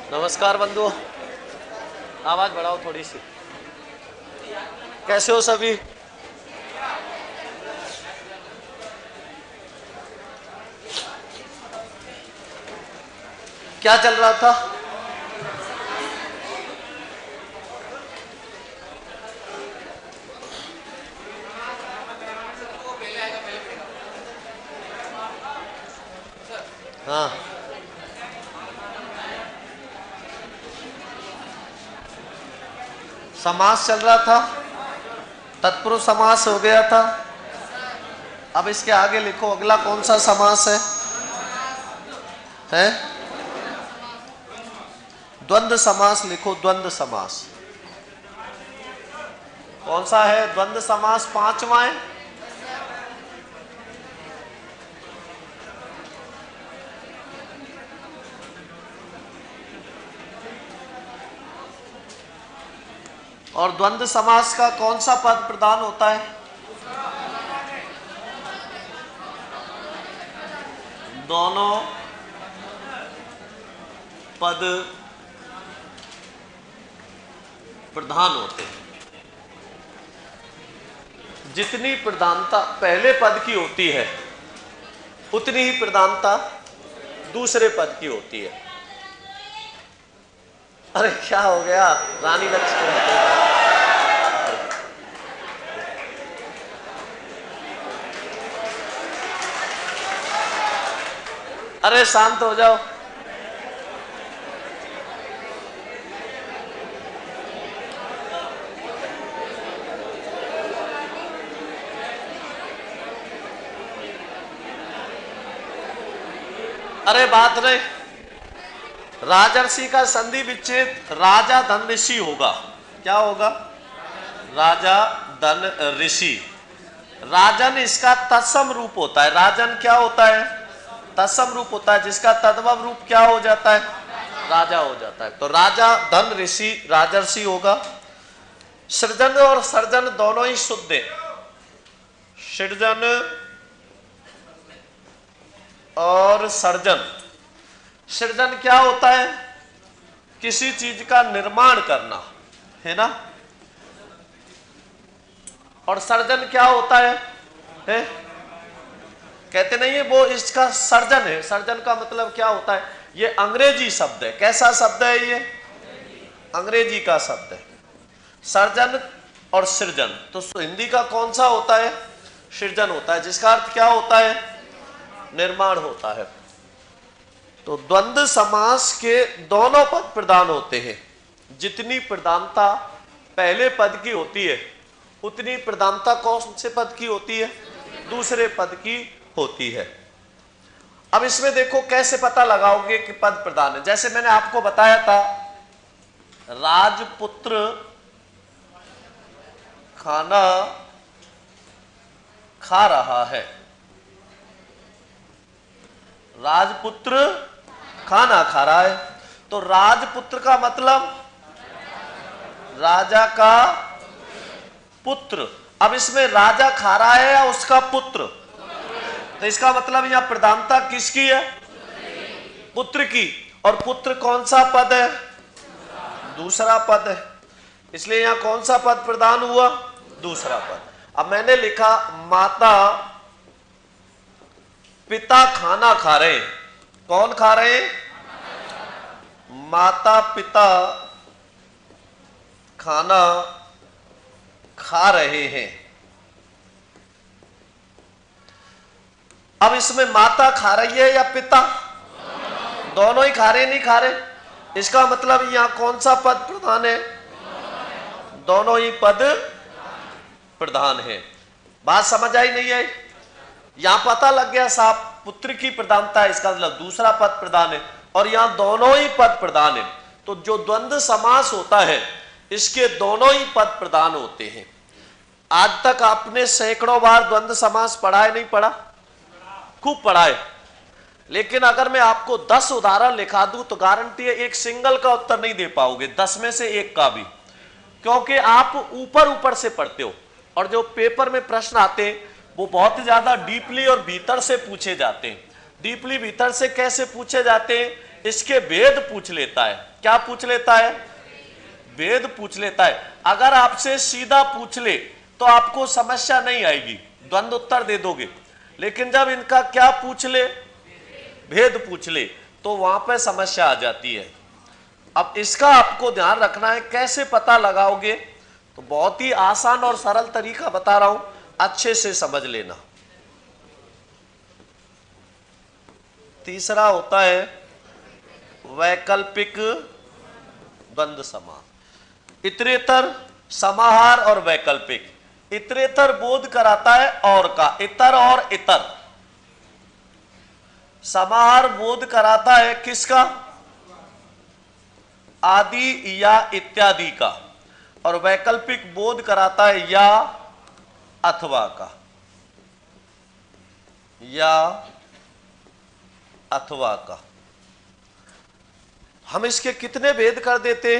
नमस्कार बंधुओं, आवाज बढ़ाओ थोड़ी सी। कैसे हो सभी? क्या चल रहा था? हाँ, समास चल रहा था, तत्पुरुष समास हो गया था। अब इसके आगे लिखो अगला कौन सा समास है? द्वंद्व समास लिखो। द्वंद्व समास कौन सा है? द्वंद्व समास पांचवा है। और द्वंद्व समास का कौन सा पद प्रधान होता है? दोनों पद प्रधान होते हैं। जितनी प्रधानता पहले पद की होती है उतनी ही प्रधानता दूसरे पद की होती है। अरे क्या हो गया? रानी लक्ष्मी। अरे शांत हो जाओ। अरे बात नहीं। राजर्षि का संधि विच्छेद राजा धन ऋषि होगा। क्या होगा? राजा धन ऋषि। राजन इसका तत्सम रूप होता है। राजन क्या होता है? तत्सम रूप होता है, जिसका तद्भव रूप क्या हो जाता है? राजा हो जाता है। तो राजा धन ऋषि राजर्षि होगा। सृजन और सर्जन दोनों ही शुद्ध है। सृजन और सर्जन। सृजन क्या होता है? किसी चीज का निर्माण करना, है ना। और सर्जन क्या होता है? कहते नहीं है वो इसका सर्जन है। सर्जन का मतलब क्या होता है? ये अंग्रेजी शब्द है। कैसा शब्द है ये? अंग्रेजी का शब्द है। सर्जन और सृजन। तो हिंदी का कौन सा होता है? सृजन होता है, जिसका अर्थ क्या होता है? निर्माण होता है। तो द्वंद्व समास के दोनों पद प्रधान होते हैं। जितनी प्रधानता पहले पद की होती है उतनी प्रधानता कौन से पद की होती है? दूसरे पद की होती है। अब इसमें देखो कैसे पता लगाओगे कि पद प्रधान है। जैसे मैंने आपको बताया था, राजपुत्र खाना खा रहा है। राजपुत्र खाना खा रहा है। तो राजपुत्र का मतलब राजा का पुत्र। अब इसमें राजा खा रहा है या उसका पुत्र? तो इसका मतलब यहां प्रधानता किसकी है? पुत्र की। और पुत्र कौन सा पद है? दूसरा पद है। इसलिए यहां कौन सा पद प्रधान हुआ? दूसरा पद। अब मैंने लिखा माता पिता खाना खा रहे हैं। कौन खा रहे हैं? माता पिता खाना खा रहे हैं। अब इसमें माता खा रही है या पिता? दोनों ही खा रहे, नहीं खा रहे। इसका मतलब यहां कौन सा पद प्रधान है? दोनों ही पद प्रधान है। बात समझ आई नहीं आई? यहां पता लग गया साहब, पुत्र की प्रधानता है, इसका मतलब दूसरा पद प्रधान है। और यहां दोनों ही पद प्रधान है। तो जो द्वंद्व समास होता है इसके दोनों ही पद प्रधान होते हैं। आज तक आपने सैकड़ों बार द्वंद्व समास पढ़ा है, नहीं पढ़ा? खूब पढ़ा है। लेकिन अगर मैं आपको 10 उदाहरण लिखा दूं तो गारंटी है एक सिंगल का उत्तर नहीं दे पाओगे, 10 में से एक का भी। क्योंकि आप ऊपर ऊपर से पढ़ते हो और जो पेपर में प्रश्न आते हैं वो बहुत ज्यादा डीपली और भीतर से पूछे जाते हैं। डीपली भीतर से कैसे पूछे जाते हैं? इसके भेद पूछ लेता है। क्या पूछ लेता है? भेद पूछ लेता है। अगर आपसे सीधा पूछ ले तो आपको समस्या नहीं आएगी, द्वंद उत्तर दे दोगे। लेकिन जब इनका क्या पूछ ले, भेद पूछ ले, तो वहां पर समस्या आ जाती है। अब इसका आपको ध्यान रखना है। कैसे पता लगाओगे? तो बहुत ही आसान और सरल तरीका बता रहा हूं, अच्छे से समझ लेना। तीसरा होता है वैकल्पिक द्वंद्व समास। इतरेतर, समाहार और वैकल्पिक। इतरेतर बोध कराता है और का, इतर और इतर। समाहार बोध कराता है किसका? आदि या इत्यादि का। और वैकल्पिक बोध कराता है या अथवा का, या अथवा का। हम इसके कितने भेद कर देते?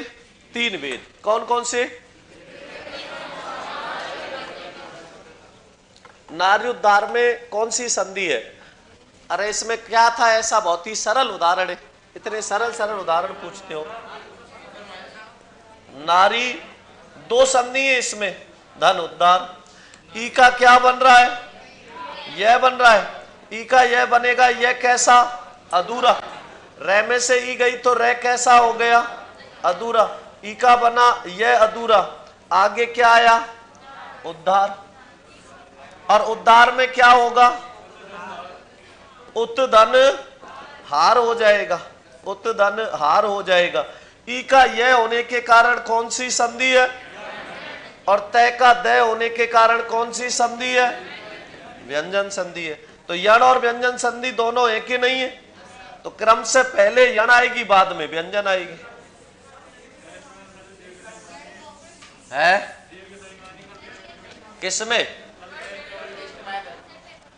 3 भेद। कौन कौन से? नार्योद्धार में कौन सी संधि है? अरे इसमें क्या था ऐसा? बहुत ही सरल उदाहरण है। इतने सरल सरल उदाहरण पूछते हो। नारी, 2 संधि है इसमें, धन उद्धार। ई का क्या बन रहा है? यह बन रहा है। ई का यह बनेगा, यह कैसा? अधूरा। रे में से ई गई तो रे कैसा हो गया? अधूरा। ई का बना, यह अधूरा। आगे क्या आया? उद्धार। और उद्धार में क्या होगा? उत धन हार हो जाएगा, उत धन हार हो जाएगा। ई का यह होने के कारण कौन सी संधि है? और तय का दय होने के कारण कौन सी संधि है? व्यंजन संधि है। तो यण और व्यंजन संधि दोनों एक ही नहीं है। तो क्रम से पहले यण आएगी, बाद में व्यंजन आएगी। है किसमें?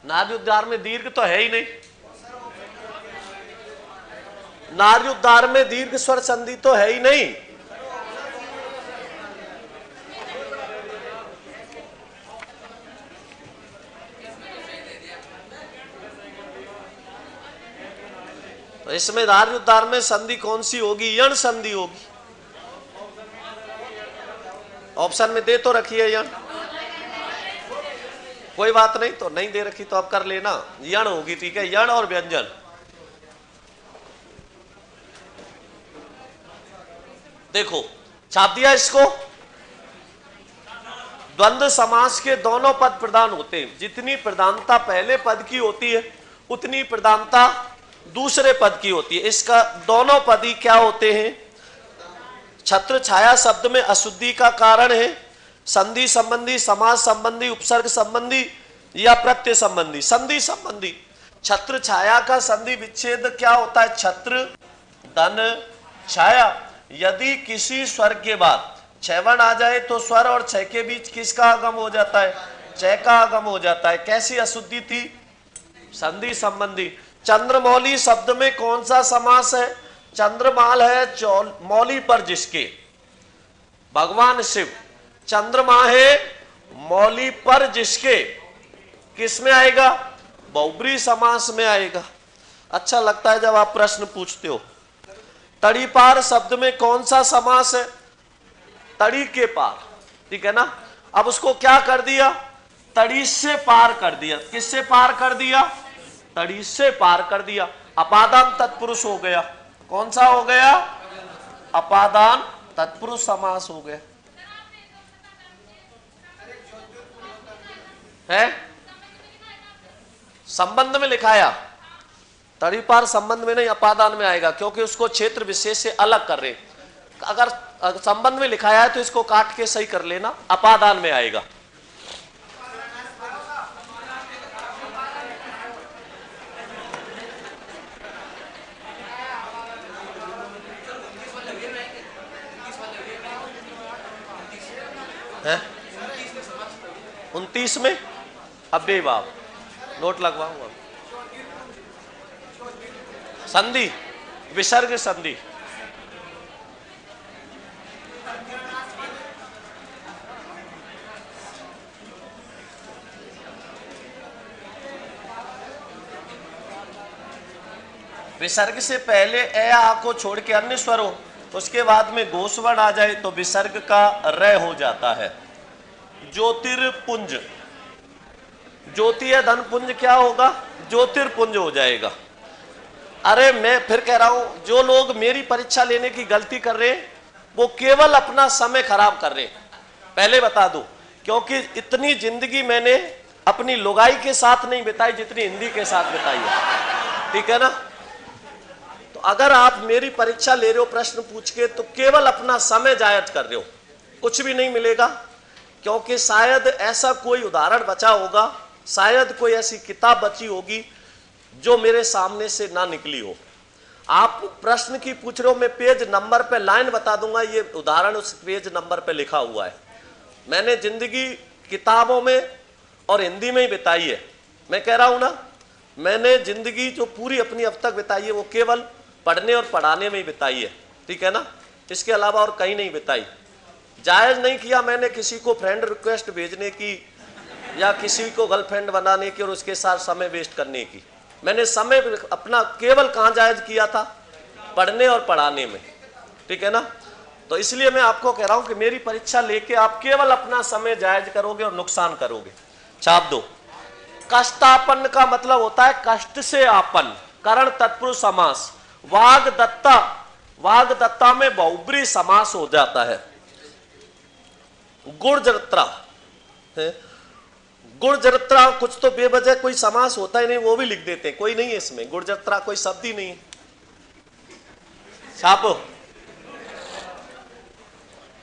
नार्योद्धार में दीर्घ तो है ही नहीं। नार्योद्धार में दीर्घ स्वर संधि तो है ही नहीं। तो इसमें नार्योद्धार में संधि कौन सी होगी? यण संधि होगी। ऑप्शन में दे तो रखी है यण। कोई बात नहीं, तो नहीं दे रखी तो अब कर लेना। यण होगी, ठीक है। यण और व्यंजन। देखो छाप दिया इसको। द्वंद्व समास के दोनों पद प्रधान होते हैं। जितनी प्रधानता पहले पद की होती है उतनी प्रधानता दूसरे पद की होती है। इसका दोनों पद ही क्या होते हैं? छत्र छाया शब्द में अशुद्धि का कारण है संधि संबंधी, समास संबंधी, उपसर्ग संबंधी या प्रत्यय संबंधी। संधि संबंधी। छत्र छाया का संधि विच्छेद क्या होता है? छत्र धन छाया। यदि किसी स्वर के बाद छवर्ण आ जाए तो स्वर और छ के बीच किसका आगम हो जाता है? च का आगम हो जाता है। कैसी अशुद्धि थी? संधि संबंधी। चंद्रमौली शब्द में कौन सा समास है? चंद्रमाल है मौली पर जिसके, भगवान शिव। चंद्रमा है मौली पर जिसके, किस में आएगा? बहुब्री समास में आएगा। अच्छा लगता है जब आप प्रश्न पूछते हो। तड़ी पार शब्द में कौन सा समास है? तड़ी के पार, ठीक है ना। अब उसको क्या कर दिया? तड़ी से पार कर दिया। किससे पार कर दिया? तड़ी से पार कर दिया। अपादान तत्पुरुष हो गया। कौन सा हो गया? अपादान तत्पुरुष समास हो गया। है संबंध में लिखाया। तड़ी पार संबंध में नहीं, अपादान में आएगा, क्योंकि उसको क्षेत्र विशेष से अलग कर रहे। अगर संबंध में लिखाया है तो इसको काट के सही कर लेना, अपादान में आएगा। है 29 में अबे बाप नोट लगवाऊंगा। संधि, विसर्ग संधि। विसर्ग से पहले ए आ को छोड़ के अन्य स्वर हो, उसके बाद में गोस्वर्ण आ जाए तो विसर्ग का र हो जाता है। ज्योतिर्पुंज, ज्योति है धन पुंज, क्या होगा? ज्योतिर्पुंज हो जाएगा। अरे मैं फिर कह रहा हूं, जो लोग मेरी परीक्षा लेने की गलती कर रहे हैं वो केवल अपना समय खराब कर रहे हैं, पहले बता दूं, क्योंकि इतनी जिंदगी मैंने अपनी लुगाई के साथ नहीं बिताई जितनी हिंदी के साथ बिताई है, ठीक है ना। तो अगर आप मेरी परीक्षा ले रहे हो प्रश्न पूछ के, तो केवल अपना समय जाया कर रहे हो, कुछ भी नहीं मिलेगा। क्योंकि शायद ऐसा कोई उदाहरण बचा होगा, शायद कोई ऐसी किताब बची होगी जो मेरे सामने से ना निकली हो। आप प्रश्न की पूछ रहे हो, मैं पेज नंबर पे लाइन बता दूंगा, ये उदाहरण उस पेज नंबर पे लिखा हुआ है। मैंने जिंदगी किताबों में और हिंदी में ही बिताई है। मैं कह रहा हूं ना, मैंने जिंदगी जो पूरी अपनी अब तक बिताई है वो केवल पढ़ने और पढ़ाने में ही बिताई है, ठीक है ना, इसके अलावा और कहीं नहीं बिताई। जायज नहीं किया मैंने किसी को फ्रेंड रिक्वेस्ट भेजने की या किसी को गर्लफ्रेंड बनाने की और उसके साथ समय वेस्ट करने की। मैंने समय अपना केवल कहां जायज किया था? पढ़ने और पढ़ाने में, ठीक है ना। तो इसलिए मैं आपको कह रहा हूं कि मेरी परीक्षा लेके आप केवल अपना समय जायज करोगे और नुकसान करोगे। छाप दो। कष्टापन्न का मतलब होता है कष्ट से आपन, करण तत्पुरुष समास। वागदत्ता, वागदत्ता में बहुब्री समास हो जाता है। गुणजत्रा, गुणजत्रा कुछ तो बेवजह कोई समास होता ही नहीं, वो भी लिख देते हैं, कोई नहीं है इसमें, गुणजत्रा कोई शब्द ही नहीं है। छापो,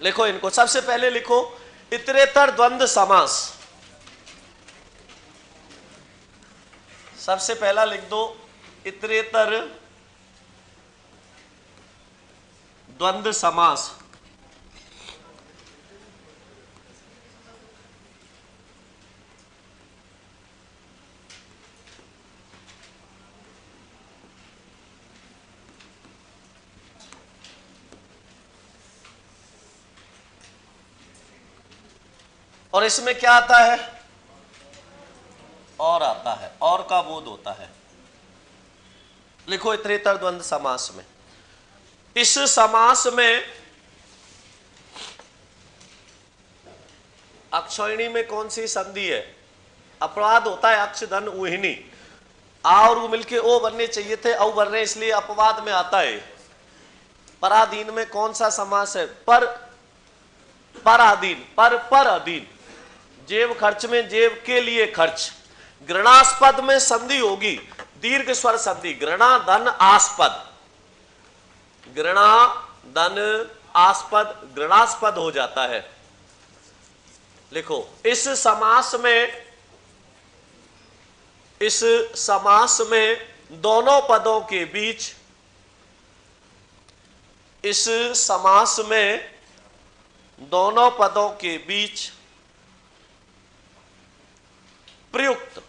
लिखो इनको। सबसे पहले लिखो इतरेतर द्वंद्व समास। सबसे पहला लिख दो इतरेतर द्वंद्व समास। और इसमें क्या आता है? और आता है, और का बोध होता है। लिखो इतरेतर द्वंद्व समास में। इस समास में अक्षौहिणी में कौन सी संधि है? अपवाद होता है अक्ष धन उहिनी। आ और उ मिलके ओ बनने चाहिए थे, औ बन रहे इसलिए अपवाद में आता है। पराधीन में कौन सा समास है? पर, पराधीन, पर अधीन। जेब खर्च में जेब के लिए खर्च। गृणास्पद में संधि होगी, दीर्घ स्वर संधि। गृणा धन आस्पद, गृणा धन आस्पद, गृणास्पद हो जाता है। लिखो इस समास में दोनों पदों के बीच, इस समास में दोनों पदों के बीच प्रयुक्त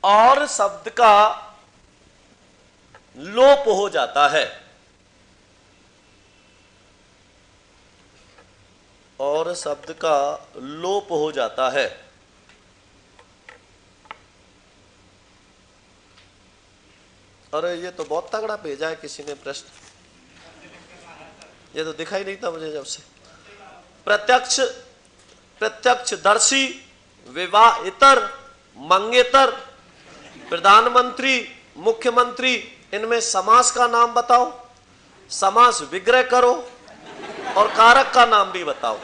और शब्द का लोप हो जाता है, और शब्द का लोप हो जाता है। अरे ये तो बहुत तगड़ा भेजा है किसी ने प्रश्न, ये तो दिखाई नहीं था मुझे जब से। प्रत्यक्षदर्शी, विवाहितर, मंगेतर, प्रधानमंत्री, मुख्यमंत्री, इनमें समास का नाम बताओ, समास विग्रह करो और कारक का नाम भी बताओ।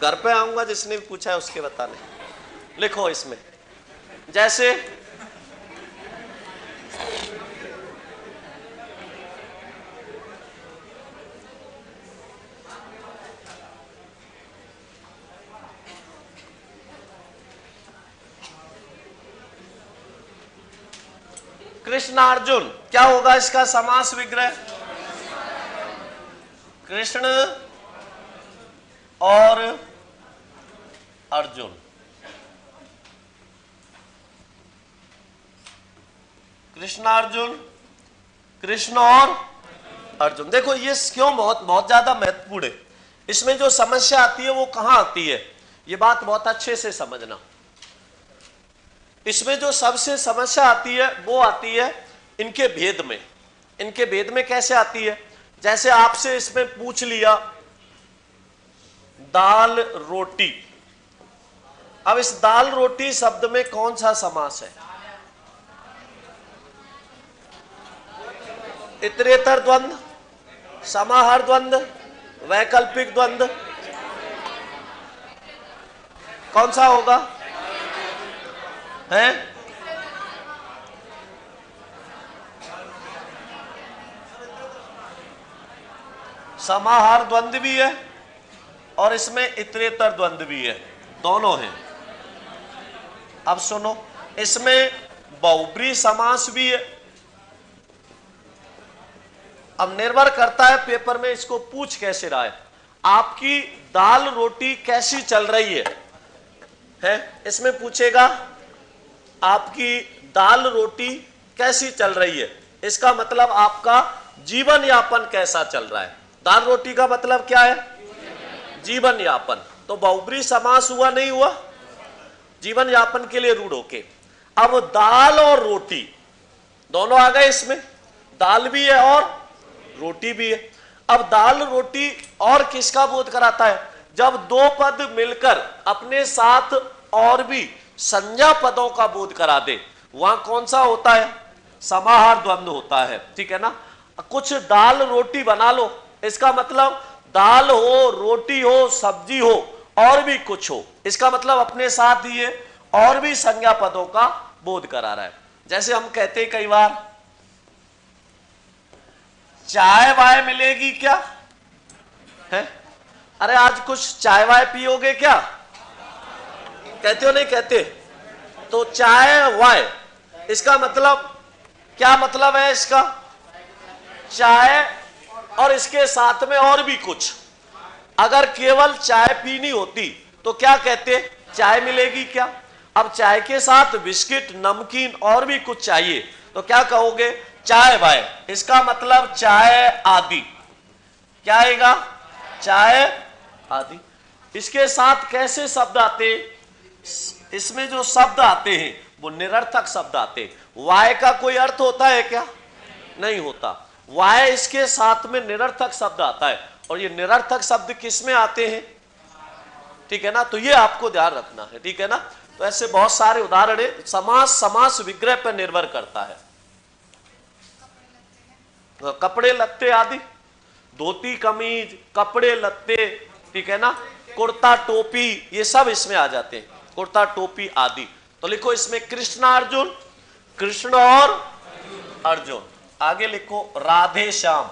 घर पे आऊंगा, जिसने भी पूछा है उसके बताने। लिखो इसमें, जैसे कृष्णार्जुन, क्या होगा इसका समास विग्रह? कृष्ण और अर्जुन, कृष्णार्जुन, कृष्ण और अर्जुन। देखो ये क्यों बहुत ज्यादा महत्वपूर्ण है। इसमें जो समस्या आती है वो कहां आती है, ये बात बहुत अच्छे से समझना। इसमें जो सबसे समस्या आती है वो आती है इनके भेद में। इनके भेद में कैसे आती है? जैसे आपसे इसमें पूछ लिया दाल रोटी। अब इस दाल रोटी शब्द में कौन सा समास है? इतरेतर द्वंद्व, समाहार द्वंद्व, वैकल्पिक द्वंद्व, कौन सा होगा? हैं? समाहार द्वंद्व भी है और इसमें इतरेतर द्वंद्व भी है, दोनों हैं। अब सुनो, इसमें बहुब्री समास भी है। अब निर्भर करता है पेपर में इसको पूछ कैसे रहा है। आपकी दाल रोटी कैसी चल रही है? इसमें पूछेगा आपकी दाल रोटी कैसी चल रही है, इसका मतलब आपका जीवन यापन कैसा चल रहा है। दाल रोटी का मतलब क्या है? जीवन यापन। तो बहुब्री समास हुआ नहीं हुआ? जीवन यापन के लिए रूढ़ होके। अब दाल और रोटी दोनों आ गए इसमें, दाल भी है और रोटी भी है। अब दाल रोटी और किसका बोध कराता है? जब दो पद मिलकर अपने साथ और भी संज्ञा पदों का बोध करा दे, वहां कौन सा होता है? समाहार द्वंद्व होता है। ठीक है ना? कुछ दाल रोटी बना लो, इसका मतलब दाल हो, रोटी हो, सब्जी हो और भी कुछ हो, इसका मतलब अपने साथ ही है और भी संज्ञा पदों का बोध करा रहा है। जैसे हम कहते हैं कई बार चाय वाय मिलेगी क्या? है? अरे आज कुछ चाय वाय पियोगे क्या? कहते हो नहीं कहते? तो चाय वाय इसका मतलब क्या मतलब है? इसका चाय और इसके साथ में और भी कुछ। अगर केवल चाय पीनी होती तो क्या कहते? चाय मिलेगी क्या? अब चाय के साथ बिस्किट, नमकीन और भी कुछ चाहिए तो क्या कहोगे? चाय वाय। इसका मतलब चाय आदि। क्या आएगा? चाय आदि। इसके साथ कैसे शब्द आते? इसमें जो शब्द आते हैं वो निरर्थक शब्द आते हैं। वाय का कोई अर्थ होता है क्या? नहीं होता। वाय इसके साथ में निरर्थक शब्द आता है और ये निरर्थक शब्द किस में आते हैं? ठीक है ना? तो ये आपको ध्यान रखना है। ठीक है ना? तो ऐसे बहुत सारे उदाहरण है। समास समास विग्रह पर निर्भर करता है। कपड़े लत्ते आदि, धोती कमीज, कपड़े लत्ते, ठीक है ना, कुर्ता टोपी, ये सब इसमें आ जाते हैं। कुर्ता टोपी आदि। तो लिखो इसमें कृष्ण अर्जुन, कृष्ण और अर्जुन। आगे लिखो राधे श्याम।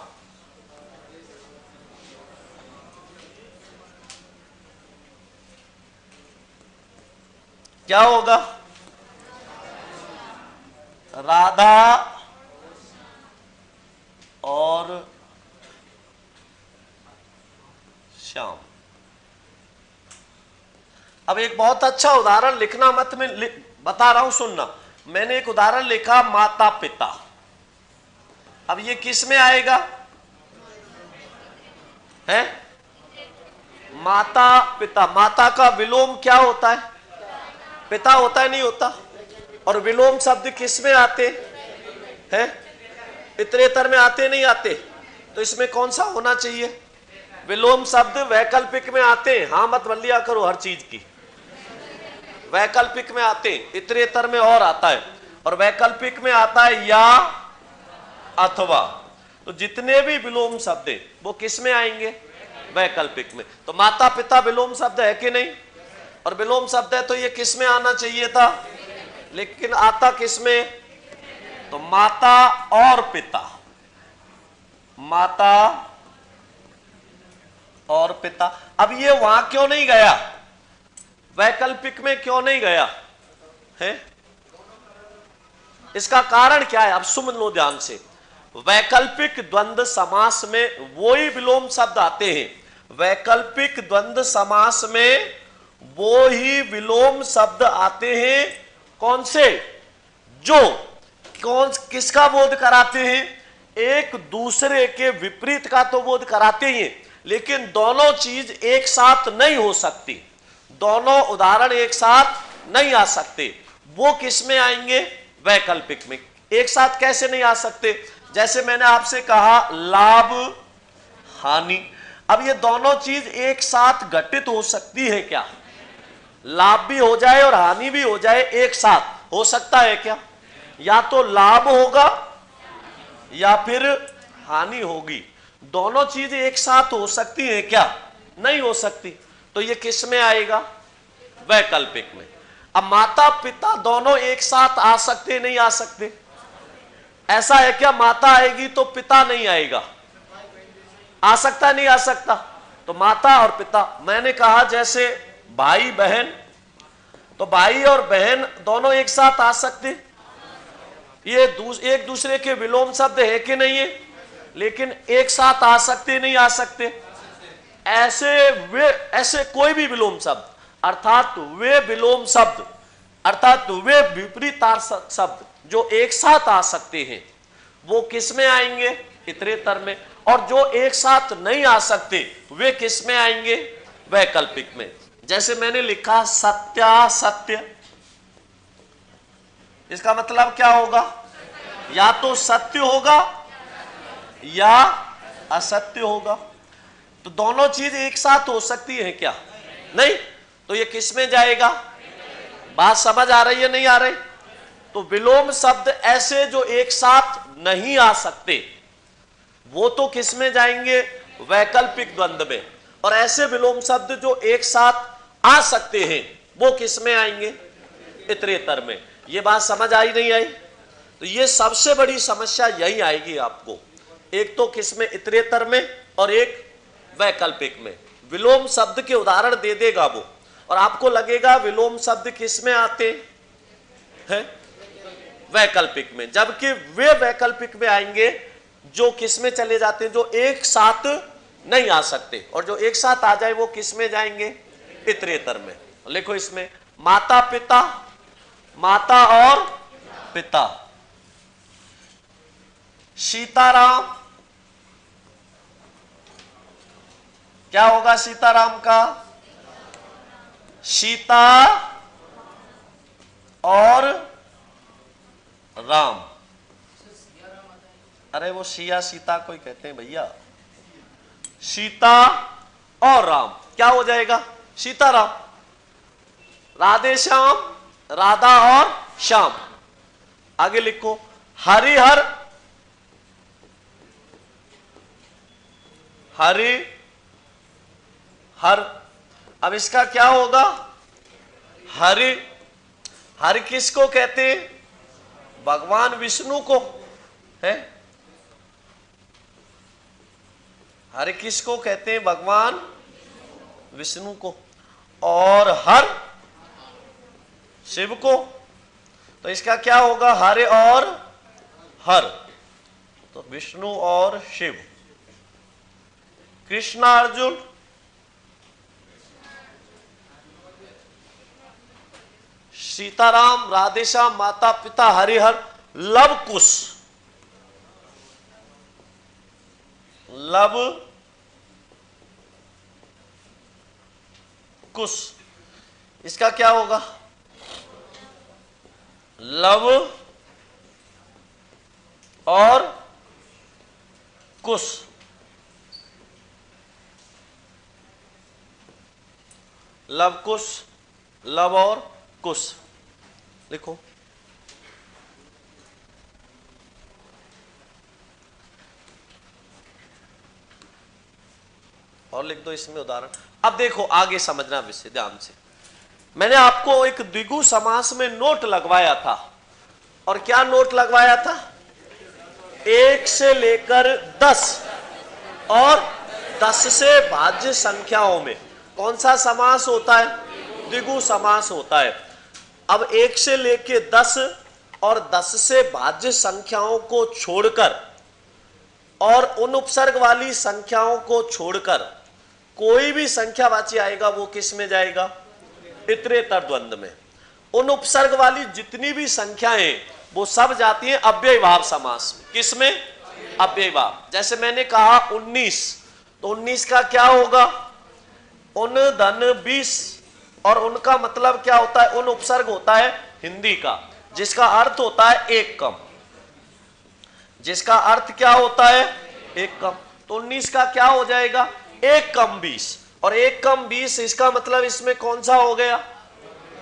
क्या होगा? राधा और श्याम। अब एक बहुत अच्छा उदाहरण लिखना मत, मैं बता रहा हूं सुनना। मैंने एक उदाहरण लिखा माता पिता। अब ये किस में आएगा? है माता पिता। माता का विलोम क्या होता है? पिता होता है, नहीं होता? और विलोम शब्द किस में आते हैं? इतरेतर में आते नहीं आते? तो इसमें कौन सा होना चाहिए? विलोम शब्द वैकल्पिक में आते हैं। हाँ मत बल्लिया करो हर चीज की। वैकल्पिक में आते हैं, इतरेतर में और आता है, और वैकल्पिक में आता है या अथवा। तो जितने भी विलोम शब्द हैं वो किस में आएंगे? वैकल्पिक में। तो माता पिता विलोम शब्द है कि नहीं? और विलोम शब्द है तो ये किस में आना चाहिए था? लेकिन आता किस में? तो माता और पिता। माता और पिता। अब ये वहां क्यों नहीं गया? वैकल्पिक में क्यों नहीं गया है? इसका कारण क्या है? अब सुन लो ध्यान से। वैकल्पिक द्वंद्व समास में वो ही विलोम शब्द आते हैं। वैकल्पिक द्वंद्व समास में वो ही विलोम शब्द आते हैं। कौन से? जो किसका बोध कराते हैं? एक दूसरे के विपरीत का तो बोध कराते ही हैं, लेकिन दोनों चीज एक साथ नहीं हो सकती। दोनों उदाहरण एक साथ नहीं आ सकते। वो किस में आएंगे? वैकल्पिक में। एक साथ कैसे नहीं आ सकते? जैसे मैंने आपसे कहा लाभ हानि, अब ये दोनों चीज एक साथ घटित हो सकती है क्या? लाभ भी हो जाए और हानि भी हो जाए, एक साथ हो सकता है क्या? या तो लाभ होगा या फिर हानि होगी। दोनों चीज एक साथ हो सकती है क्या? नहीं हो सकती। तो ये किस में आएगा? वैकल्पिक में। अब माता पिता दोनों एक साथ आ सकते नहीं आ सकते? ऐसा है क्या माता आएगी तो पिता नहीं आएगा? आ सकता नहीं आ सकता? तो माता और पिता, मैंने कहा जैसे भाई बहन, तो भाई और बहन दोनों एक साथ आ सकते? ये एक दूसरे के विलोम शब्द है कि नहीं है? लेकिन एक साथ आ सकते नहीं आ सकते? ऐसे कोई भी विलोम शब्द, अर्थात वे विलोम शब्द, अर्थात वे विपरीतार्थ शब्द जो एक साथ आ सकते हैं, वो किस में आएंगे? इतरेतर में। और जो एक साथ नहीं आ सकते वे किस में आएंगे? वैकल्पिक में। जैसे मैंने लिखा सत्यासत्य, इसका मतलब क्या होगा? या तो सत्य होगा या असत्य होगा। तो दोनों चीज एक साथ हो सकती है क्या? नहीं। तो ये किस में जाएगा? बात समझ आ रही है नहीं आ रही? तो विलोम शब्द ऐसे जो एक साथ नहीं आ सकते वो तो किस में जाएंगे? वैकल्पिक द्वंद्व में। और ऐसे विलोम शब्द जो एक साथ आ सकते हैं वो किस में आएंगे? इतरेतर में। ये बात समझ आई नहीं आई? तो ये सबसे बड़ी समस्या यही आएगी आपको, एक तो किस में? इतरेतर में, और एक वैकल्पिक में। विलोम शब्द के उदाहरण दे देगा वो, और आपको लगेगा विलोम शब्द किस में आते हैं? वैकल्पिक में। जबकि वे वैकल्पिक में आएंगे जो किस में चले जाते हैं? जो एक साथ नहीं आ सकते। और जो एक साथ आ जाए वो किस में जाएंगे? इतरेतर में। लिखो इसमें माता पिता, माता और पिता। सीताराम, क्या होगा सीताराम का? सीता और राम। अरे वो सिया सीता कोई कहते हैं भैया। सीता और राम क्या हो जाएगा? सीताराम। राधे श्याम, राधा और श्याम। आगे लिखो हरिहर, हरि हर। अब इसका क्या होगा? हरि। हरि किसको कहते हैं? भगवान विष्णु को है। हरि किसको कहते हैं? भगवान विष्णु को। और हर शिव को। तो इसका क्या होगा? हरि और हर, तो विष्णु और शिव। कृष्ण अर्जुन, सीताराम, राधेश्याम, माता पिता, हरिहर, लव कुश। लव कुश, इसका क्या होगा? लव और कुश। लव कुश, लव और कुश। लिखो और लिख दो इसमें उदाहरण। अब देखो आगे समझना विषय ध्यान से। मैंने आपको एक द्विगु समास में नोट लगवाया था। और क्या नोट लगवाया था? 1 से लेकर 10 और 10 से भाज्य संख्याओं में कौन सा समास होता है? द्विगु समास होता है। अब 1 से लेके 10 और 10 से भाज्य संख्याओं को छोड़कर और उन उपसर्ग वाली संख्याओं को छोड़कर कोई भी संख्यावाची आएगा वो किस में जाएगा? इतरेतर द्वंद्व में। उन उपसर्ग वाली जितनी भी संख्याएं वो सब जाती हैं अव्ययभाव समास में। किस में? अव्ययभाव। जैसे मैंने कहा 19, तो 19 का क्या होगा? उन धन 20, और उनका मतलब क्या होता है? उन उपसर्ग होता है हिंदी का, जिसका अर्थ होता है एक कम। जिसका अर्थ क्या होता है? एक कम। तो 19 का क्या हो जाएगा? एक कम 20, और एक कम 20 इसका मतलब इसमें कौन सा हो गया?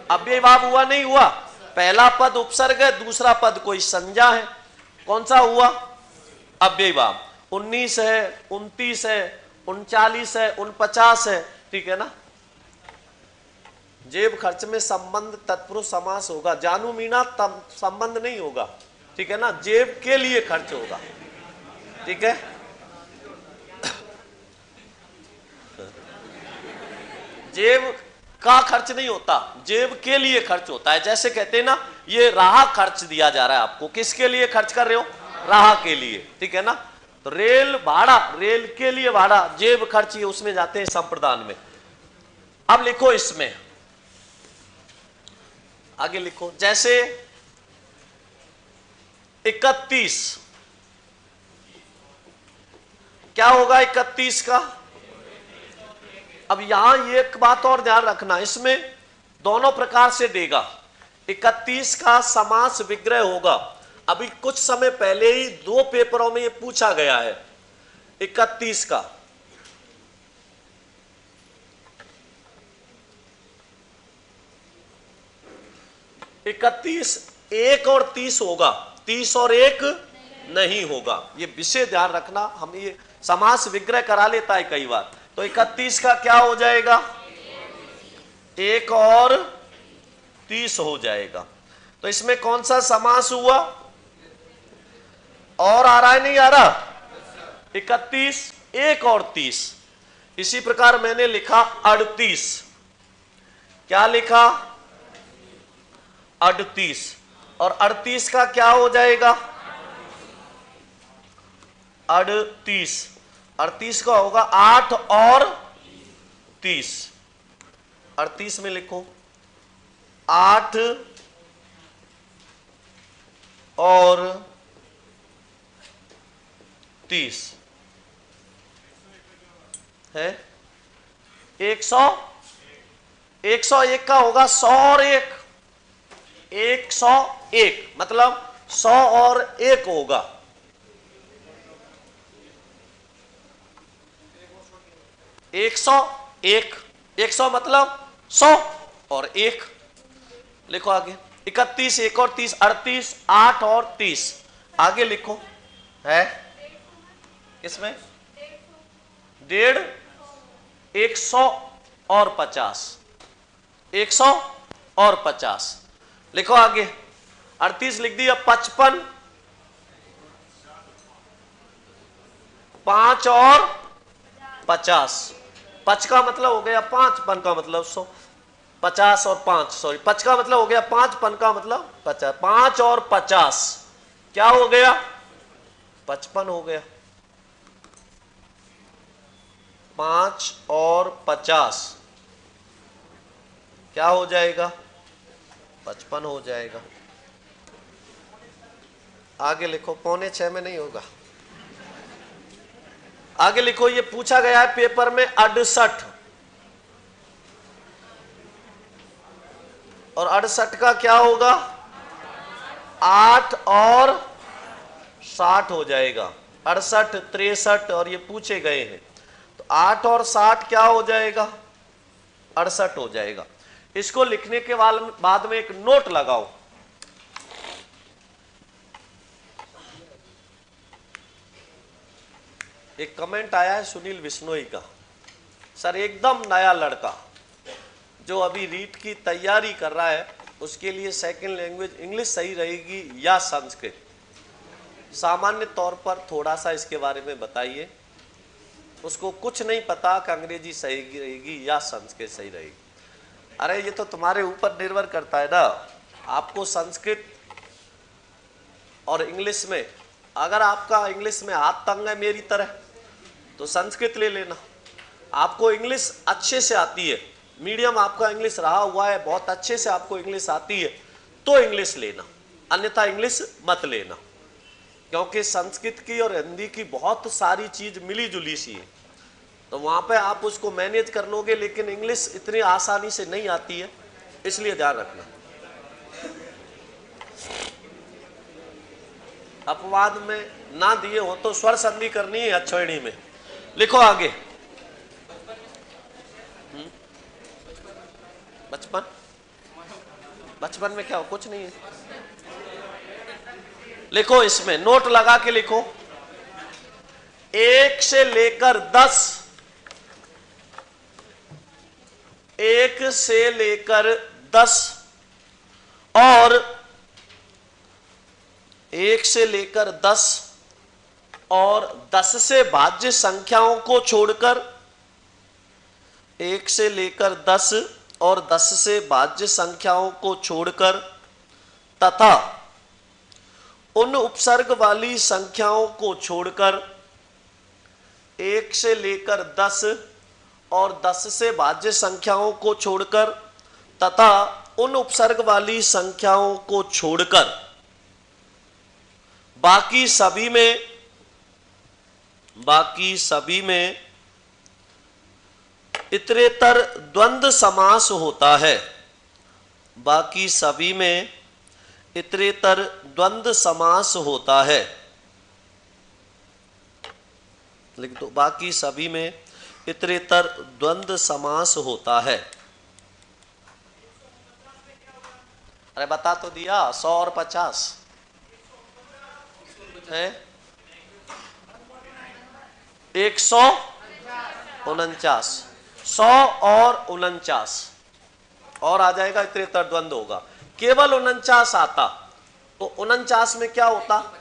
अव्ययभाव हुआ नहीं हुआ? पहला पद उपसर्ग है, दूसरा पद कोई संज्ञा है, कौन सा हुआ? अव्ययभाव। 19 है, 29 है, 39 है, 49 है, ठीक है ना। जेब खर्च में संबंध तत्पुरुष समास होगा, जानू मीना संबंध नहीं होगा, ठीक है ना, जेब के लिए खर्च होगा, ठीक है। जेब का खर्च नहीं होता, जेब के लिए खर्च होता है। जैसे कहते हैं ना, ये राह खर्च दिया जा रहा है आपको, किसके लिए खर्च कर रहे हो? राह के लिए, ठीक है ना। तो रेल भाड़ा, रेल के लिए भाड़ा, जेब खर्च, ये उसमें जाते हैं संप्रदान में। अब लिखो इसमें, आगे लिखो, जैसे 31, क्या होगा 31 का? अब यहां एक बात और ध्यान रखना, इसमें दोनों प्रकार से देगा। 31 का समास विग्रह होगा। अभी कुछ समय पहले ही 2 पेपरों में ये पूछा गया है 31 का। इकतीस 1 और 30 होगा, 30 और 1 नहीं होगा, ये विषय ध्यान रखना। हम ये समास विग्रह करा लेता है कई बार। तो 31 का क्या हो जाएगा? 1 और 30 हो जाएगा। तो इसमें कौन सा समास हुआ? और आ रहा है, नहीं आ रहा? 31, 1 और 30। इसी प्रकार मैंने लिखा 38, क्या लिखा? 38, और 38 का क्या हो जाएगा? 38, 38 का होगा 8 और 30। 38 में लिखो 8 और 30 है 101 का होगा 100 और 1, 101 मतलब 100 और 1 होगा। 101, 100 मतलब 100 और 1। लिखो आगे 31, 1 और 30, 38, 8 और 30। आगे लिखो है इसमें 150, 100 और 50, 100 और 50। लिखो आगे 38 लिख दिया, 55, 5 और 50। 5 का मतलब हो गया 5, 5 का मतलब 100, 50 और 5, सॉरी 5 का मतलब हो गया 5, 5 का मतलब 50, 5 और 50 क्या हो गया? 55 हो गया। 5 और 50 क्या हो जाएगा? 55 हो जाएगा। आगे लिखो, 5:45 में नहीं होगा। आगे लिखो, ये पूछा गया है पेपर में 68, और 68 का क्या होगा? 8 और 60 हो जाएगा। 68, 63 और ये पूछे गए हैं, तो 8 और 60 क्या हो जाएगा? 68 हो जाएगा। इसको लिखने के बाद में एक नोट लगाओ। एक कमेंट आया है सुनील बिश्नोई का, सर एकदम नया लड़का जो अभी रीट की तैयारी कर रहा है, उसके लिए सेकंड लैंग्वेज इंग्लिश सही रहेगी या संस्कृत? सामान्य तौर पर थोड़ा सा इसके बारे में बताइए। उसको कुछ नहीं पता कि अंग्रेजी सही रहेगी या संस्कृत सही रहेगी। अरे ये तो तुम्हारे ऊपर निर्भर करता है ना। आपको संस्कृत और इंग्लिश में, अगर आपका इंग्लिश में हाथ तंग है मेरी तरह, तो संस्कृत ले लेना। आपको इंग्लिश अच्छे से आती है, मीडियम आपका इंग्लिश रहा हुआ है, बहुत अच्छे से आपको इंग्लिश आती है, तो इंग्लिश लेना, अन्यथा इंग्लिश मत लेना। क्योंकि संस्कृत की और हिंदी की बहुत सारी चीज मिली जुली सी है, तो वहां पे आप उसको मैनेज कर लोगे, लेकिन इंग्लिश इतनी आसानी से नहीं आती है, इसलिए ध्यान रखना। अपवाद में ना दिए हो तो स्वर संधि करनी है अक्षौहिणी में। लिखो आगे। बचपन, बचपन में क्या हो, कुछ नहीं है। लिखो, इसमें नोट लगा के लिखो, 1 से लेकर 10, 1 से लेकर 10 और 1 से लेकर 10 और 10 से भाज्य संख्याओं को छोड़कर, 1 से लेकर 10 और 10 से भाज्य संख्याओं को छोड़कर तथा उन उपसर्ग वाली संख्याओं को छोड़कर 1 से लेकर 10 और 10 से भाज्य संख्याओं को छोड़कर तथा उन उपसर्ग वाली संख्याओं को छोड़कर बाकी सभी में इतरेतर द्वंद्व समास होता है। बाकी सभी में इतरेतर द्वंद्व समास होता है। लिख दो, बाकी सभी में इतरेतर द्वंद्व समास होता है। अरे बता तो दिया, 100 और 50 है 149, 100 और 49 और आ जाएगा, इतरेतर द्वंद्व होगा। केवल 49 आता तो 49 में क्या होता,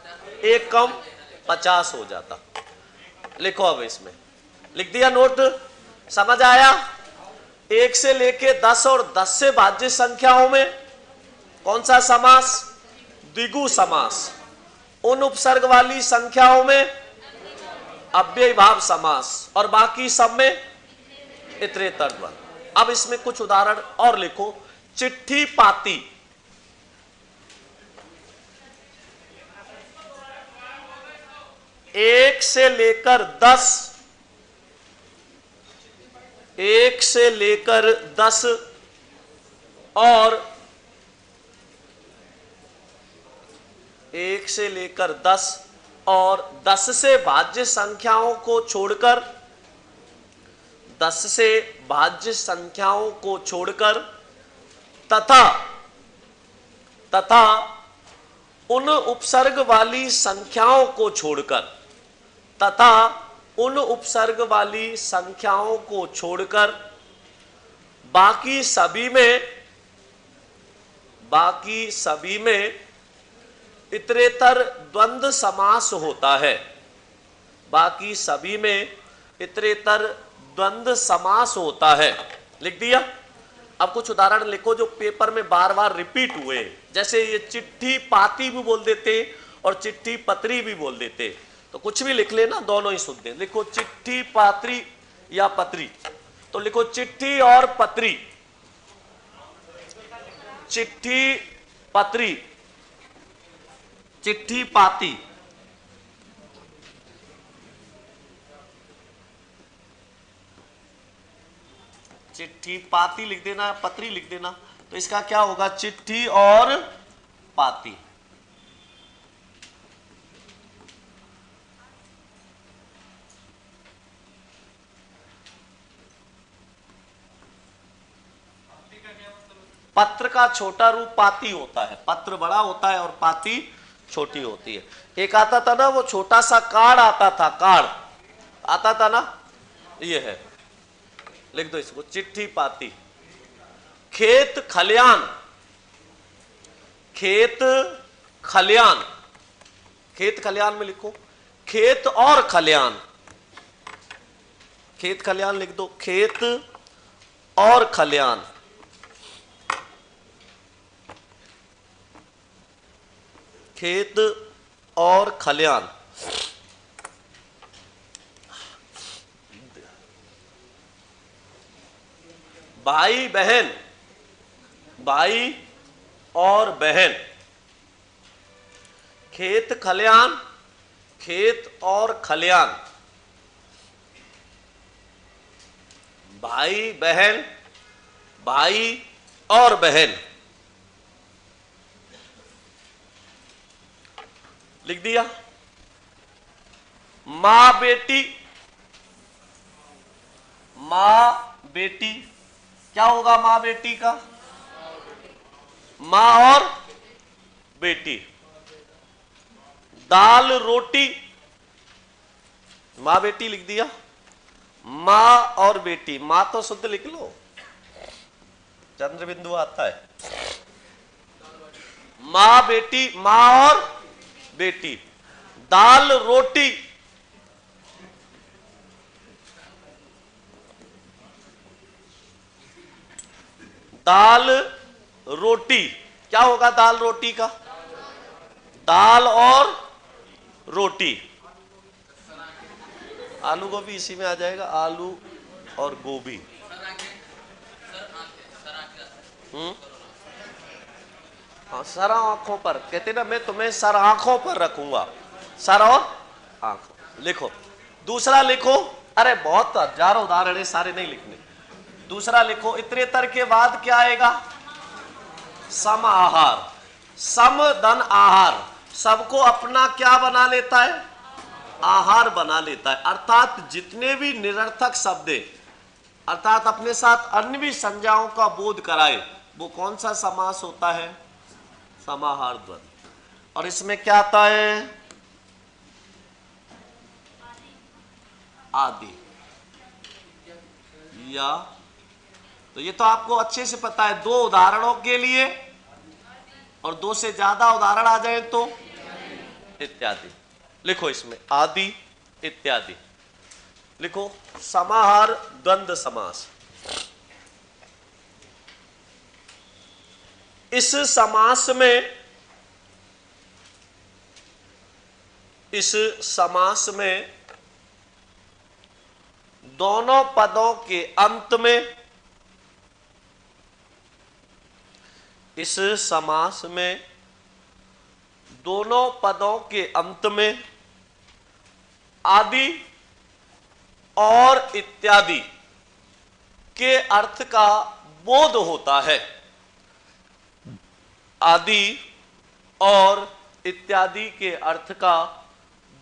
1 कम 50 हो जाता। लिखो अब इसमें, लिख दिया नोट, समझ आया। 1 से लेके 10 और 10 से भाज्य संख्याओं में कौन सा समास, द्विगु समास। उन उपसर्ग वाली संख्याओं में अव्ययीभाव समास और बाकी सब में इतरेतर द्वंद्व। अब इसमें कुछ उदाहरण और लिखो। चिट्ठी पाती, एक से लेकर 10 और 1 से लेकर 10 और 10 से भाज्य संख्याओं को छोड़कर, 10 से भाज्य संख्याओं को छोड़कर तथा उन उपसर्ग वाली संख्याओं को छोड़कर, तथा उन उपसर्ग वाली संख्याओं को छोड़कर बाकी सभी में इतरेतर द्वंद्व समास होता है। बाकी सभी में इतरेतर द्वंद्व समास होता है। लिख दिया। अब कुछ उदाहरण लिखो जो पेपर में बार बार रिपीट हुए, जैसे ये चिट्ठी पाती भी बोल देते और चिट्ठी पत्री भी बोल देते, तो कुछ भी लिख लेना, दोनों ही शुद्ध हैं। लिखो चिट्ठी पात्री या पत्री, तो लिखो चिट्ठी और पत्री, चिट्ठी पत्री, चिट्ठी पाती। चिट्ठी पाती लिख देना, पत्री लिख देना, तो इसका क्या होगा, चिट्ठी और पाती। पत्र का छोटा रूप पाती होता है, पत्र बड़ा होता है और पाती छोटी होती है। एक आता था ना, वो छोटा सा कार्ड आता था, कार्ड आता था ना, ये है, लिख दो इसको, चिट्ठी पाती। खेत खलियान, खेत खलियान, खेत खलियान में लिखो खेत और खलियान, खेत खलियान लिख दो, खेत और खलियान। खेत और खलियान। भाई बहन, भाई और बहन। खेत खलियान, खेत और खलियान। भाई बहन, भाई और बहन। लिख दिया। मां बेटी, मां बेटी, क्या होगा मां बेटी का? मां और बेटी। दाल रोटी, मां बेटी लिख दिया। मां और बेटी, मां तो शुद्ध लिख लो, चंद्र बिंदु आता है। मां बेटी, मां और बेटी। दाल रोटी, दाल रोटी, क्या होगा दाल रोटी का? दाल और रोटी। आलू गोभी इसी में आ जाएगा, आलू और गोभी। हाँ, सर आंखों पर कहते ना, मैं तुम्हें सर आंखों पर रखूंगा, सर और आंखों। लिखो दूसरा, लिखो, अरे बहुत हजारों उदाहरण है, सारे नहीं लिखने। दूसरा लिखो, इतरेतर के बाद क्या आएगा? सम आहार। सम धन आहार, सबको अपना क्या बना लेता है? आहार बना लेता है। अर्थात जितने भी निरर्थक शब्द है, अर्थात अपने साथ अन्य भी संज्ञाओं का बोध कराए, वो कौन सा समास होता है? समाहार द्वंद्व। और इसमें क्या आता है? आदि या, तो ये तो आपको अच्छे से पता है। दो उदाहरणों के लिए और दो से ज्यादा उदाहरण आ जाए तो इत्यादि। लिखो इसमें आदि इत्यादि। लिखो समाहार द्वंद्व समास। इस समास में, इस समास में दोनों पदों के अंत में, इस समास में दोनों पदों के अंत में आदि और इत्यादि के अर्थ का बोध होता है। आदि और इत्यादि के अर्थ का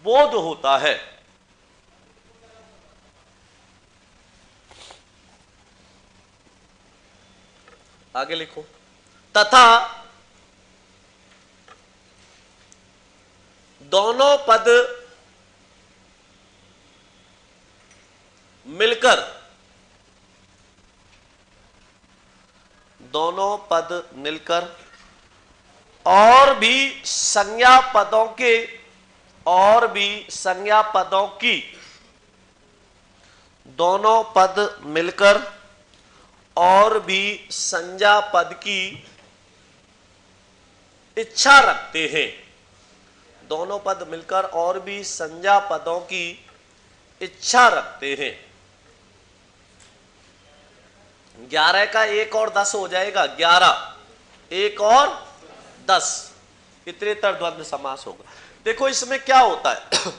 बोध होता है। आगे लिखो, तथा दोनों पद मिलकर, दोनों पद मिलकर और भी संज्ञा पदों के, और भी संज्ञा पदों की, दोनों पद मिलकर और भी संज्ञा पद की इच्छा रखते हैं। दोनों पद मिलकर और भी संज्ञा पदों की इच्छा रखते हैं। 11 का 1 और 10 हो जाएगा, 11 1 और 10, इतरेतर द्वंद्व समास होगा। देखो इसमें क्या होता है,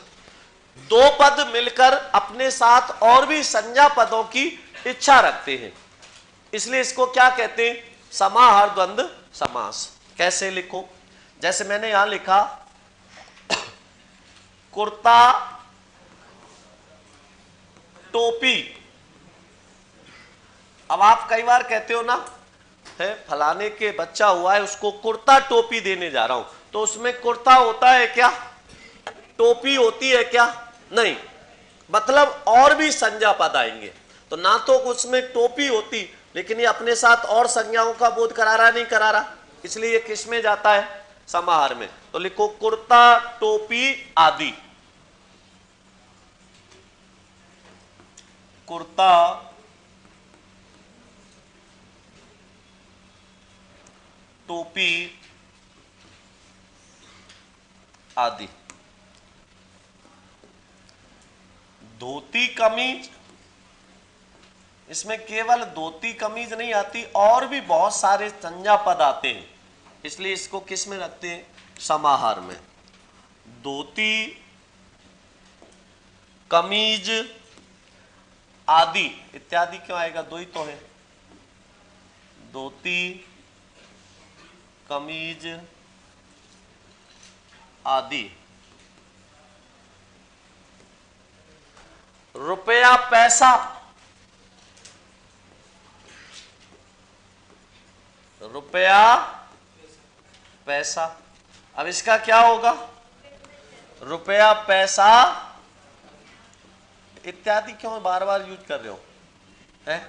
दो पद मिलकर अपने साथ और भी संज्ञा पदों की इच्छा रखते हैं, इसलिए इसको क्या कहते हैं? समाहार द्वंद्व समास। कैसे लिखो, जैसे मैंने यहां लिखा कुर्ता टोपी। अब आप कई बार कहते हो ना, है फलाने के बच्चा हुआ है, उसको कुर्ता टोपी देने जा रहा हूं, तो उसमें कुर्ता होता है क्या? टोपी होती है क्या? नहीं, मतलब और भी संज्ञा पद आएंगे। तो ना तो उसमें टोपी होती, लेकिन ये अपने साथ और संज्ञाओं का बोध करा रहा नहीं करा रहा, इसलिए ये किस में जाता है? समाहार में। तो लिखो कुर्ता टोपी आदि। कुर्ता टोपी आदि। धोती कमीज, इसमें केवल धोती कमीज नहीं आती, और भी बहुत सारे संज्ञा पद आते हैं, इसलिए इसको किस में रखते हैं? समाहार में। धोती कमीज आदि, इत्यादि क्यों आएगा? दो ही तो है, धोती कमीज आदि। रुपया पैसा, रुपया पैसा। अब इसका क्या होगा? रुपया पैसा इत्यादि क्यों बार बार यूज कर रहे हो? है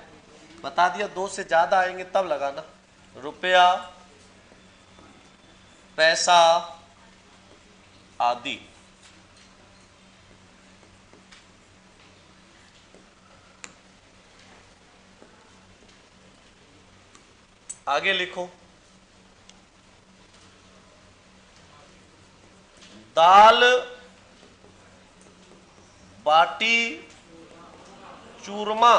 बता दिया, दो से ज्यादा आएंगे तब लगाना। रुपया पैसा आदि। आगे लिखो, दाल बाटी चूरमा।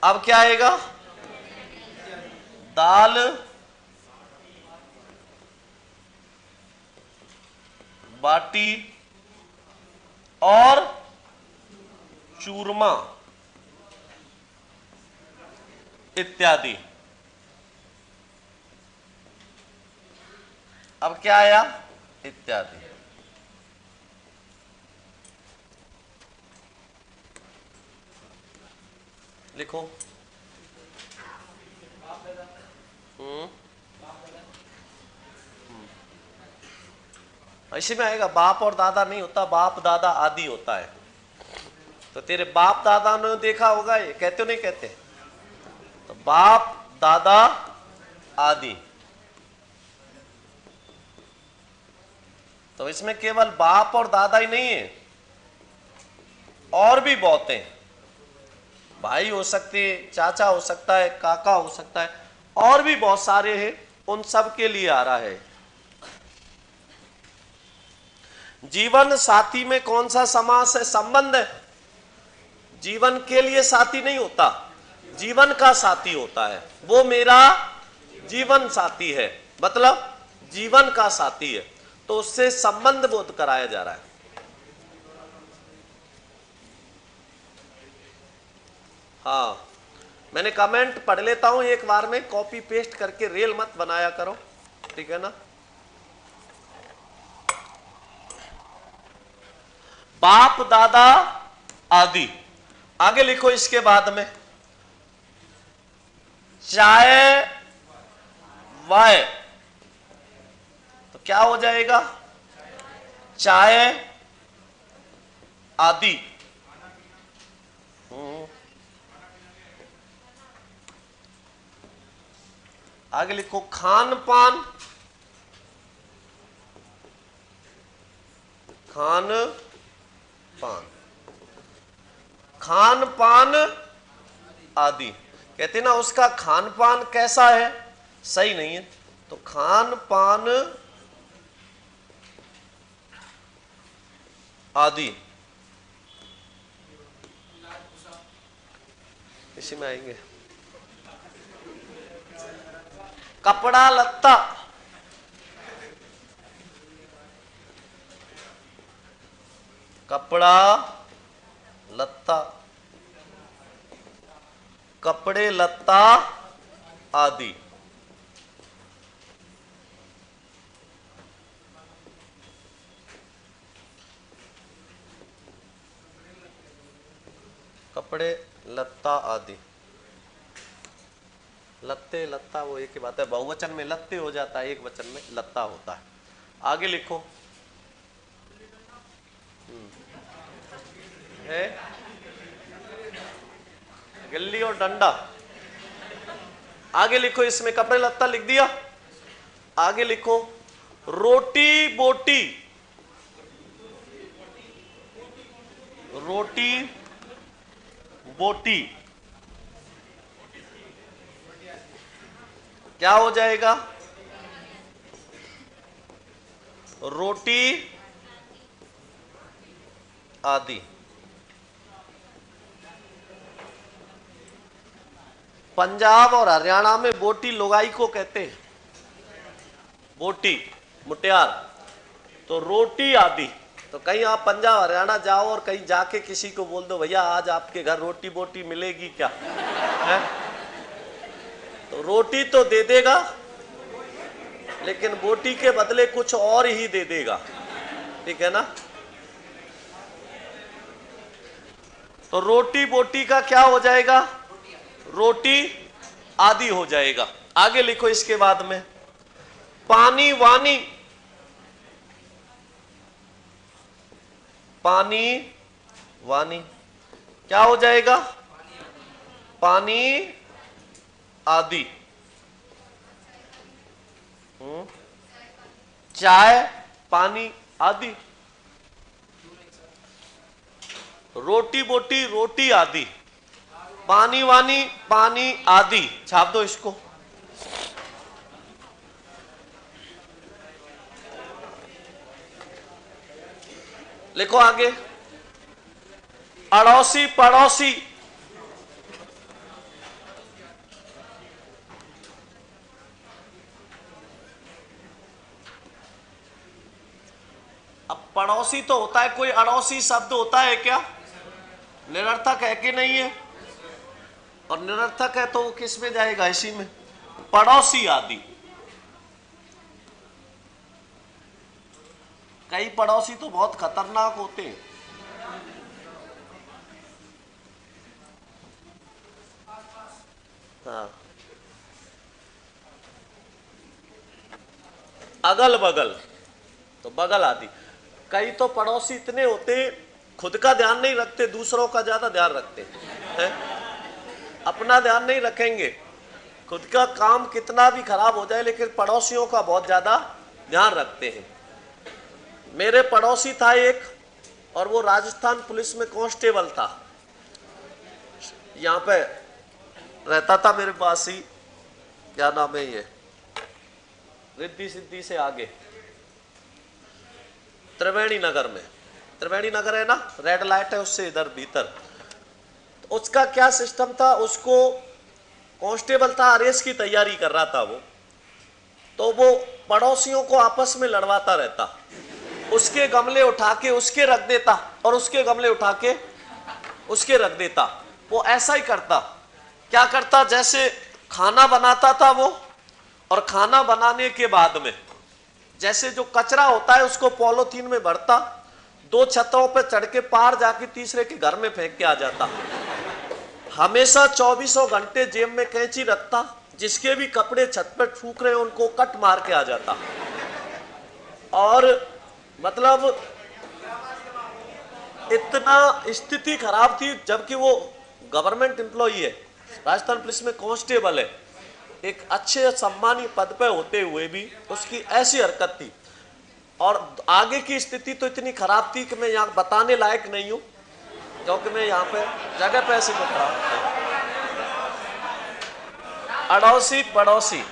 अब क्या आएगा? दाल बाटी और चूरमा इत्यादि। अब क्या आया? इत्यादि। लिखो। इसी में आएगा, बाप और दादा नहीं होता, बाप दादा आदि होता है। तो तेरे बाप दादा ने देखा होगा, ये कहते हो नहीं कहते? तो बाप दादा आदि। तो इसमें केवल बाप और दादा ही नहीं है, और भी बहुत हैं। भाई हो सकते, चाचा हो सकता है, काका हो सकता है, और भी बहुत सारे हैं। उन सब के लिए आ रहा है। जीवन साथी में कौन सा समास है? संबंध है। जीवन के लिए साथी नहीं होता, जीवन का साथी होता है। वो मेरा जीवन साथी है, मतलब जीवन का साथी है, तो उससे संबंध बोध कराया जा रहा है। हाँ, मैंने कमेंट पढ़ लेता हूं एक बार में, कॉपी पेस्ट करके रेल मत बनाया करो, ठीक है ना? बाप दादा आदि। आगे लिखो इसके बाद में, चाय वाय। तो क्या हो जाएगा? चाय आदि। आगे लिखो, खान पान, खान पान, खान पान आदि। कहते ना उसका खान पान कैसा है, सही नहीं है, तो खान पान आदि इसी में आएंगे। कपड़ा लत्ता, कपड़ा लत्ता, कपड़े लत्ता आदि। कपड़े लत्ता आदि। लत्ते लत्ता वो एक ही बात है, बहुवचन में लत्ते हो जाता है, एक वचन में लत्ता होता है। आगे लिखो, है गिल्ली और डंडा। आगे लिखो, इसमें कपड़े लत्ता लिख दिया। आगे लिखो, रोटी बोटी, रोटी बोटी क्या हो जाएगा? रोटी आदि। पंजाब और हरियाणा में बोटी लुगाई को कहते हैं, बोटी मुटियार, तो रोटी आदि। तो कहीं आप पंजाब हरियाणा जाओ और कहीं जाके किसी को बोल दो, भैया आज आपके घर रोटी बोटी मिलेगी क्या है? तो रोटी तो दे देगा, लेकिन बोटी के बदले कुछ और ही दे देगा, ठीक है ना? तो रोटी बोटी का क्या हो जाएगा? रोटी आदि हो जाएगा। आगे लिखो इसके बाद में पानी वानी, पानी वानी क्या हो जाएगा? पानी आदि। चाय पानी आदि, रोटी बोटी रोटी आदि, पानी वानी पानी आदि। छाप दो इसको। लिखो आगे अड़ोसी पड़ोसी, अब पड़ोसी तो होता है, कोई अड़ोसी शब्द होता है क्या? निरर्थक है कि नहीं है? और निरर्थक है तो वो किस में जाएगा? इसी में, पड़ोसी आदि। कई पड़ोसी तो बहुत खतरनाक होते हैं। हाँ, अगल बगल तो बगल आदि। कई तो पड़ोसी इतने होते खुद का ध्यान नहीं रखते, दूसरों का ज्यादा ध्यान रखते हैं। अपना ध्यान नहीं रखेंगे, खुद का काम कितना भी खराब हो जाए लेकिन पड़ोसियों का बहुत ज्यादा ध्यान रखते हैं। मेरे पड़ोसी था एक, और वो राजस्थान पुलिस में कांस्टेबल था। यहाँ पे रहता था मेरे पास ही, क्या नाम है ये, रिद्धि सिद्धि से आगे त्रिवेणी नगर में। त्रिवेणी नगर है ना, रेड लाइट है उससे इधर भीतर। तो उसका क्या सिस्टम था, उसको कांस्टेबल था, आरएस की तैयारी कर रहा था वो, तो वो पड़ोसियों को आपस में लड़वाता रहता। उसके गमले उठा के उसके रख देता और उसके गमले उठा के उसके रख देता। वो ऐसा ही करता। क्या करता, जैसे खाना बनाता था वो, और खाना बनाने के बाद में जैसे जो कचरा होता है उसको पॉलीथीन में भरता, 2 छतों पे चढ़ के पार जाके तीसरे के घर में फेंक के आ जाता। हमेशा 24 घंटे जेब में कैंची रखता, जिसके भी कपड़े छत पे सूख रहे हैं उनको कट मार के आ जाता। और मतलब इतना स्थिति खराब थी, जबकि वो गवर्नमेंट एम्प्लॉई है, राजस्थान पुलिस में कांस्टेबल है, एक अच्छे सम्मानीय पद पे होते हुए भी उसकी ऐसी हरकत थी। और आगे की स्थिति तो इतनी खराब थी कि मैं यहाँ बताने लायक नहीं हूं, क्योंकि मैं यहाँ पे जगह पे ऐसे को खराब। अड़ोसी पड़ोसी,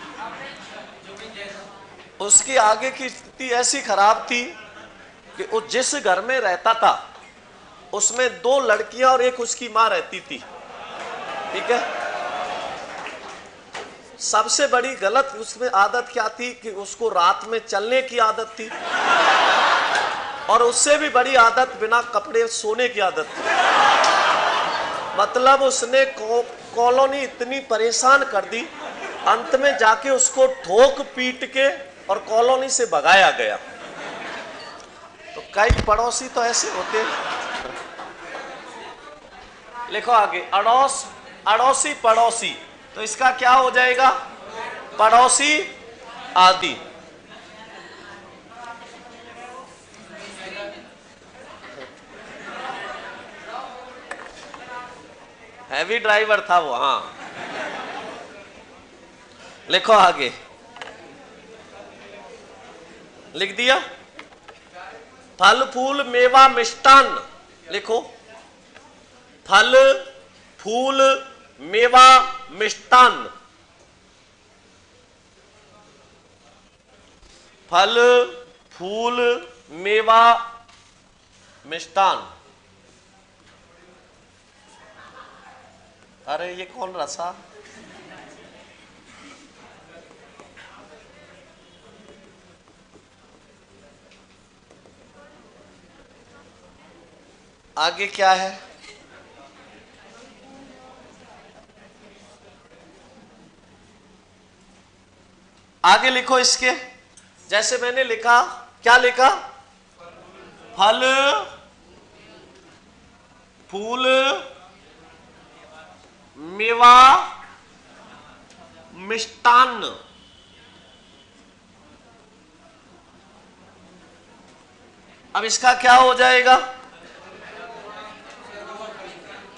उसकी आगे की स्थिति ऐसी खराब थी कि वो जिस घर में रहता था उसमें 2 लड़कियां और एक उसकी मां रहती थी। ठीक है, सबसे बड़ी गलत उसमें आदत क्या थी कि उसको रात में चलने की आदत थी, और उससे भी बड़ी आदत बिना कपड़े सोने की आदत थी। मतलब उसने कॉलोनी इतनी परेशान कर दी, अंत में जाके उसको ठोक पीट के और कॉलोनी से भगाया गया। तो कई पड़ोसी तो ऐसे होते। लिखो आगे अड़ोसी पड़ोसी, तो इसका क्या हो जाएगा? पड़ोसी आदि। हैवी ड्राइवर था वो। हाँ, लिखो आगे, लिख दिया फल फूल मेवा मिष्टान्न। लिखो फल फूल मेवा मिष्टान्न। फल फूल मेवा मिष्टान्न। अरे ये कौन रसा? आगे क्या है? आगे लिखो इसके, जैसे मैंने लिखा, क्या लिखा? फल फूल मेवा मिष्टान्न। अब इसका क्या हो जाएगा?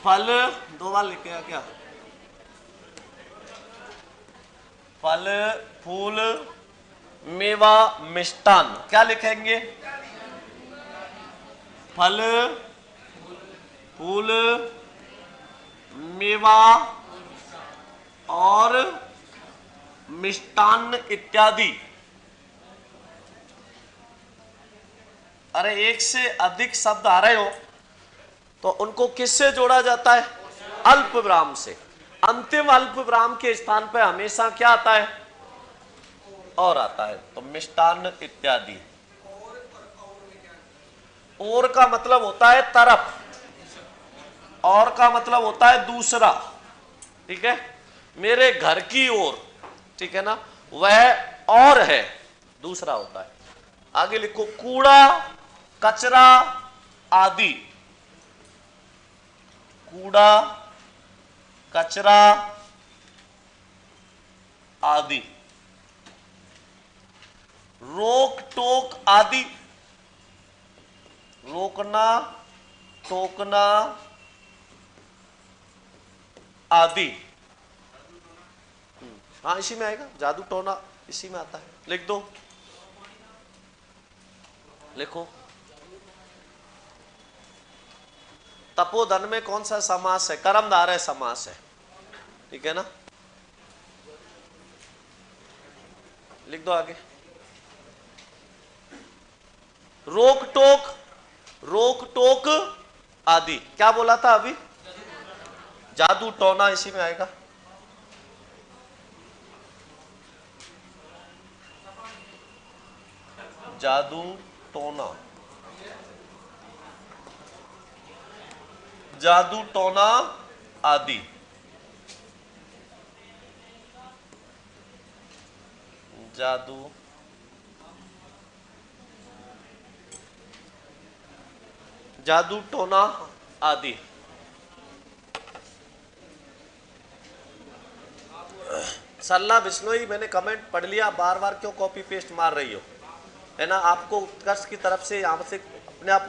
फल, दो बार लिख के क्या? फल, फूल, मेवा, मिष्टान। क्या लिखेंगे? फल, फूल, मेवा और मिष्टान्न इत्यादि। अरे एक से अधिक शब्द आ रहे हो तो उनको किससे जोड़ा जाता है? अल्प विराम से। अंतिम अल्प विराम के स्थान पर हमेशा क्या आता है? और आता है। तो मिष्टान्न इत्यादि। और का मतलब होता है तरफ, और का मतलब होता है दूसरा। ठीक है, मेरे घर की ओर, ठीक है ना, वह और है, दूसरा होता है। आगे लिखो, कूड़ा, कचरा आदि। कूड़ा, कचरा आदि। रोक टोक आदि। रोकना, टोकना आदि। हाँ इसी में आएगा, जादू टोना इसी में आता है। लिख दो, लिखो। तपोधन में कौन सा समास है? कर्मधारय समास है, ठीक है ना। लिख दो आगे। रोक टोक, रोक टोक आदि। क्या बोला था अभी? जादू टोना इसी में आएगा। जादू टोना, जादू टोना आदि। जादू जादू टोना आदि। सरला बिश्नोई, मैंने कमेंट पढ़ लिया, बार बार क्यों कॉपी पेस्ट मार रही हो? है ना, आपको उत्कर्ष की तरफ से यहां से अपने आप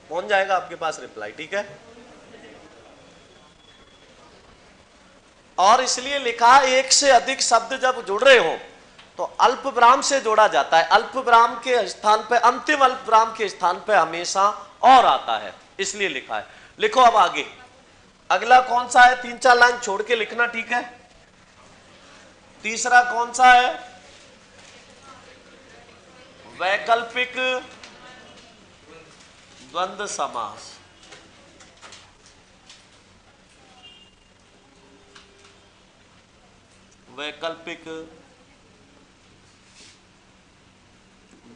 पहुंच जाएगा आपके पास रिप्लाई, ठीक है। और इसलिए लिखा, एक से अधिक शब्द जब जुड़ रहे हो तो अल्प विराम से जोड़ा जाता है। अल्प विराम के स्थान पे, अंतिम अल्प विराम के स्थान पे हमेशा और आता है, इसलिए लिखा है। लिखो अब आगे, अगला कौन सा है? 3-4 लाइन छोड़ के लिखना, ठीक है। तीसरा कौन सा है? वैकल्पिक द्वंद्व समास। वैकल्पिक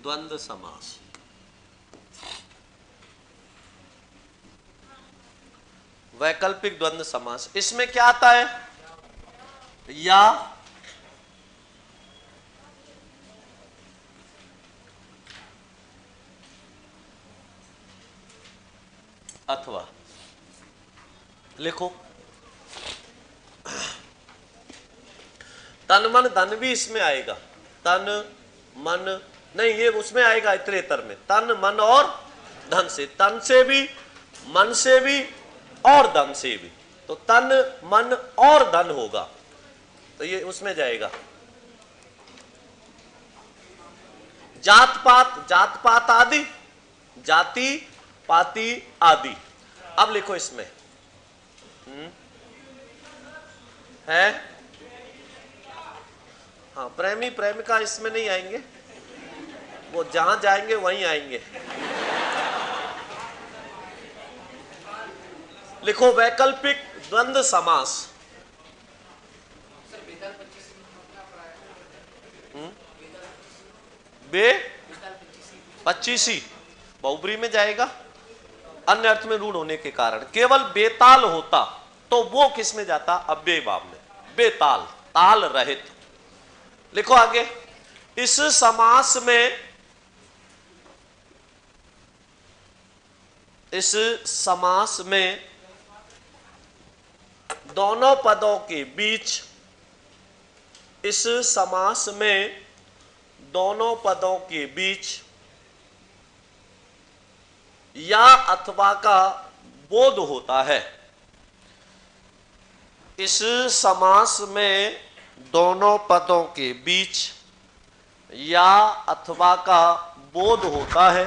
द्वंद्व समास। वैकल्पिक द्वंद्व समास, इसमें क्या आता है? या, अथवा। लिखो, तन मन धन भी इसमें आएगा। तन मन नहीं, ये उसमें आएगा इतरेतर में। तन मन और धन से, तन से भी, मन से भी और धन से भी। तो तन मन और धन होगा, तो ये उसमें जाएगा। जात पात, जात पात आदि, जाति पाति आदि। अब लिखो इसमें है, हाँ प्रेमी प्रेमिका इसमें नहीं आएंगे, वो जहां जाएंगे वहीं आएंगे। लिखो, वैकल्पिक द्वंद्व समास। बे 25 बहुब्री में जाएगा, अन्य अर्थ में ऋण होने के कारण। केवल बेताल होता तो वो किस में जाता? अव्यय भाव में, बेताल, ताल रहित। लिखो आगे, इस समास में, इस समास में दोनों पदों के बीच, इस समास में दोनों पदों के बीच या अथवा का बोध होता है। इस समास में दोनों पदों के बीच या अथवा का बोध होता है,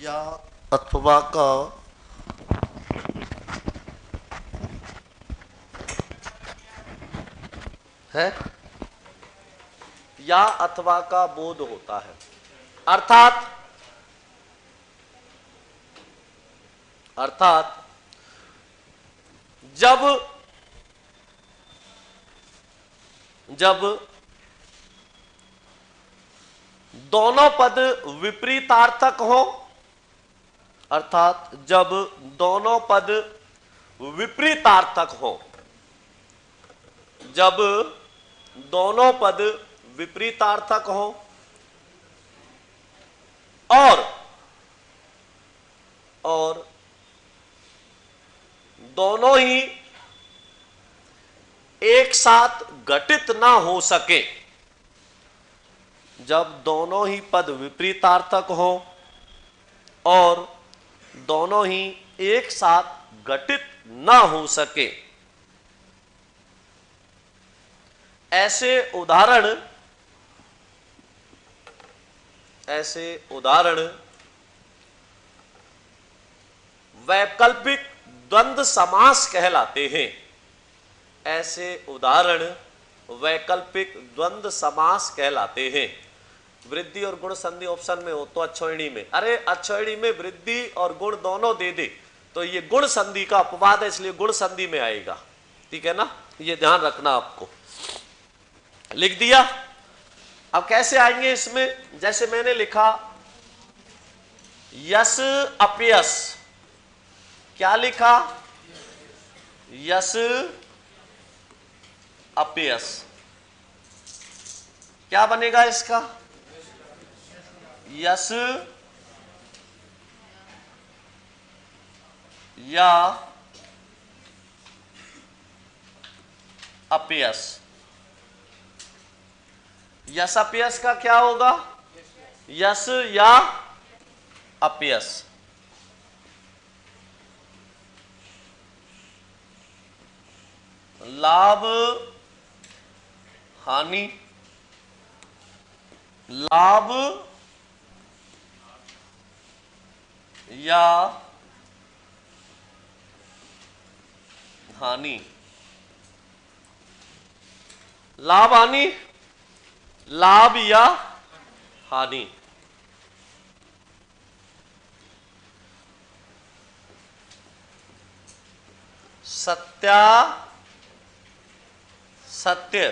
या अथवा का है, या अथवा का बोध होता है। अर्थात जब दोनों पद विपरीतार्थक हो, अर्थात जब दोनों पद विपरीतार्थक हो, जब दोनों पद विपरीतार्थक हो और दोनों ही एक साथ घटित ना हो सके, जब दोनों ही पद विपरीतार्थक हो और दोनों ही एक साथ घटित ना हो सके, ऐसे उदाहरण वैकल्पिक द्वंद्व समास कहलाते हैं। ऐसे उदाहरण वैकल्पिक द्वंद्व समास कहलाते हैं। वृद्धि और गुण संधि ऑप्शन में हो तो अच्छोहिणी में, अरे अच्छोहिणी में वृद्धि और गुण दोनों दे दे तो ये गुण संधि का अपवाद है, इसलिए गुण संधि में आएगा। ठीक है ना, ये ध्यान रखना आपको। लिख दिया। अब कैसे आएंगे इसमें, जैसे मैंने लिखा यस अपयस, क्या लिखा, यस अपयस, क्या बनेगा इसका, यस या अपयस। यस अपयस का क्या होगा, यस या अपयस। लाभ हानि, लाभ या हानि, लाभ हानि, लाभ या हानि। सत्या सत्य,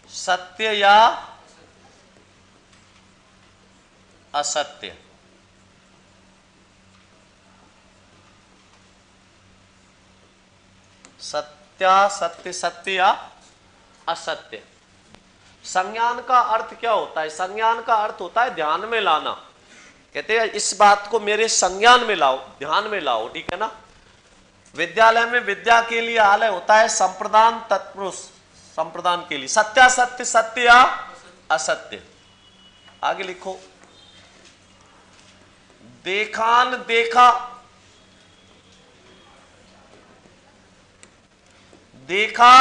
सत्य या असत्य, सत्या सत्य, सत्य या असत्य। संज्ञान का अर्थ क्या होता है, संज्ञान का अर्थ होता है ध्यान में लाना। कहते हैं इस बात को मेरे संज्ञान में लाओ, ध्यान में लाओ। ठीक है ना। विद्यालय में विद्या के लिए आलय होता है संप्रदान तत्पुरुष, संप्रदान के लिए। सत्यासत्य, सत्य या असत्य। आगे लिखो, देखान देखा, देखा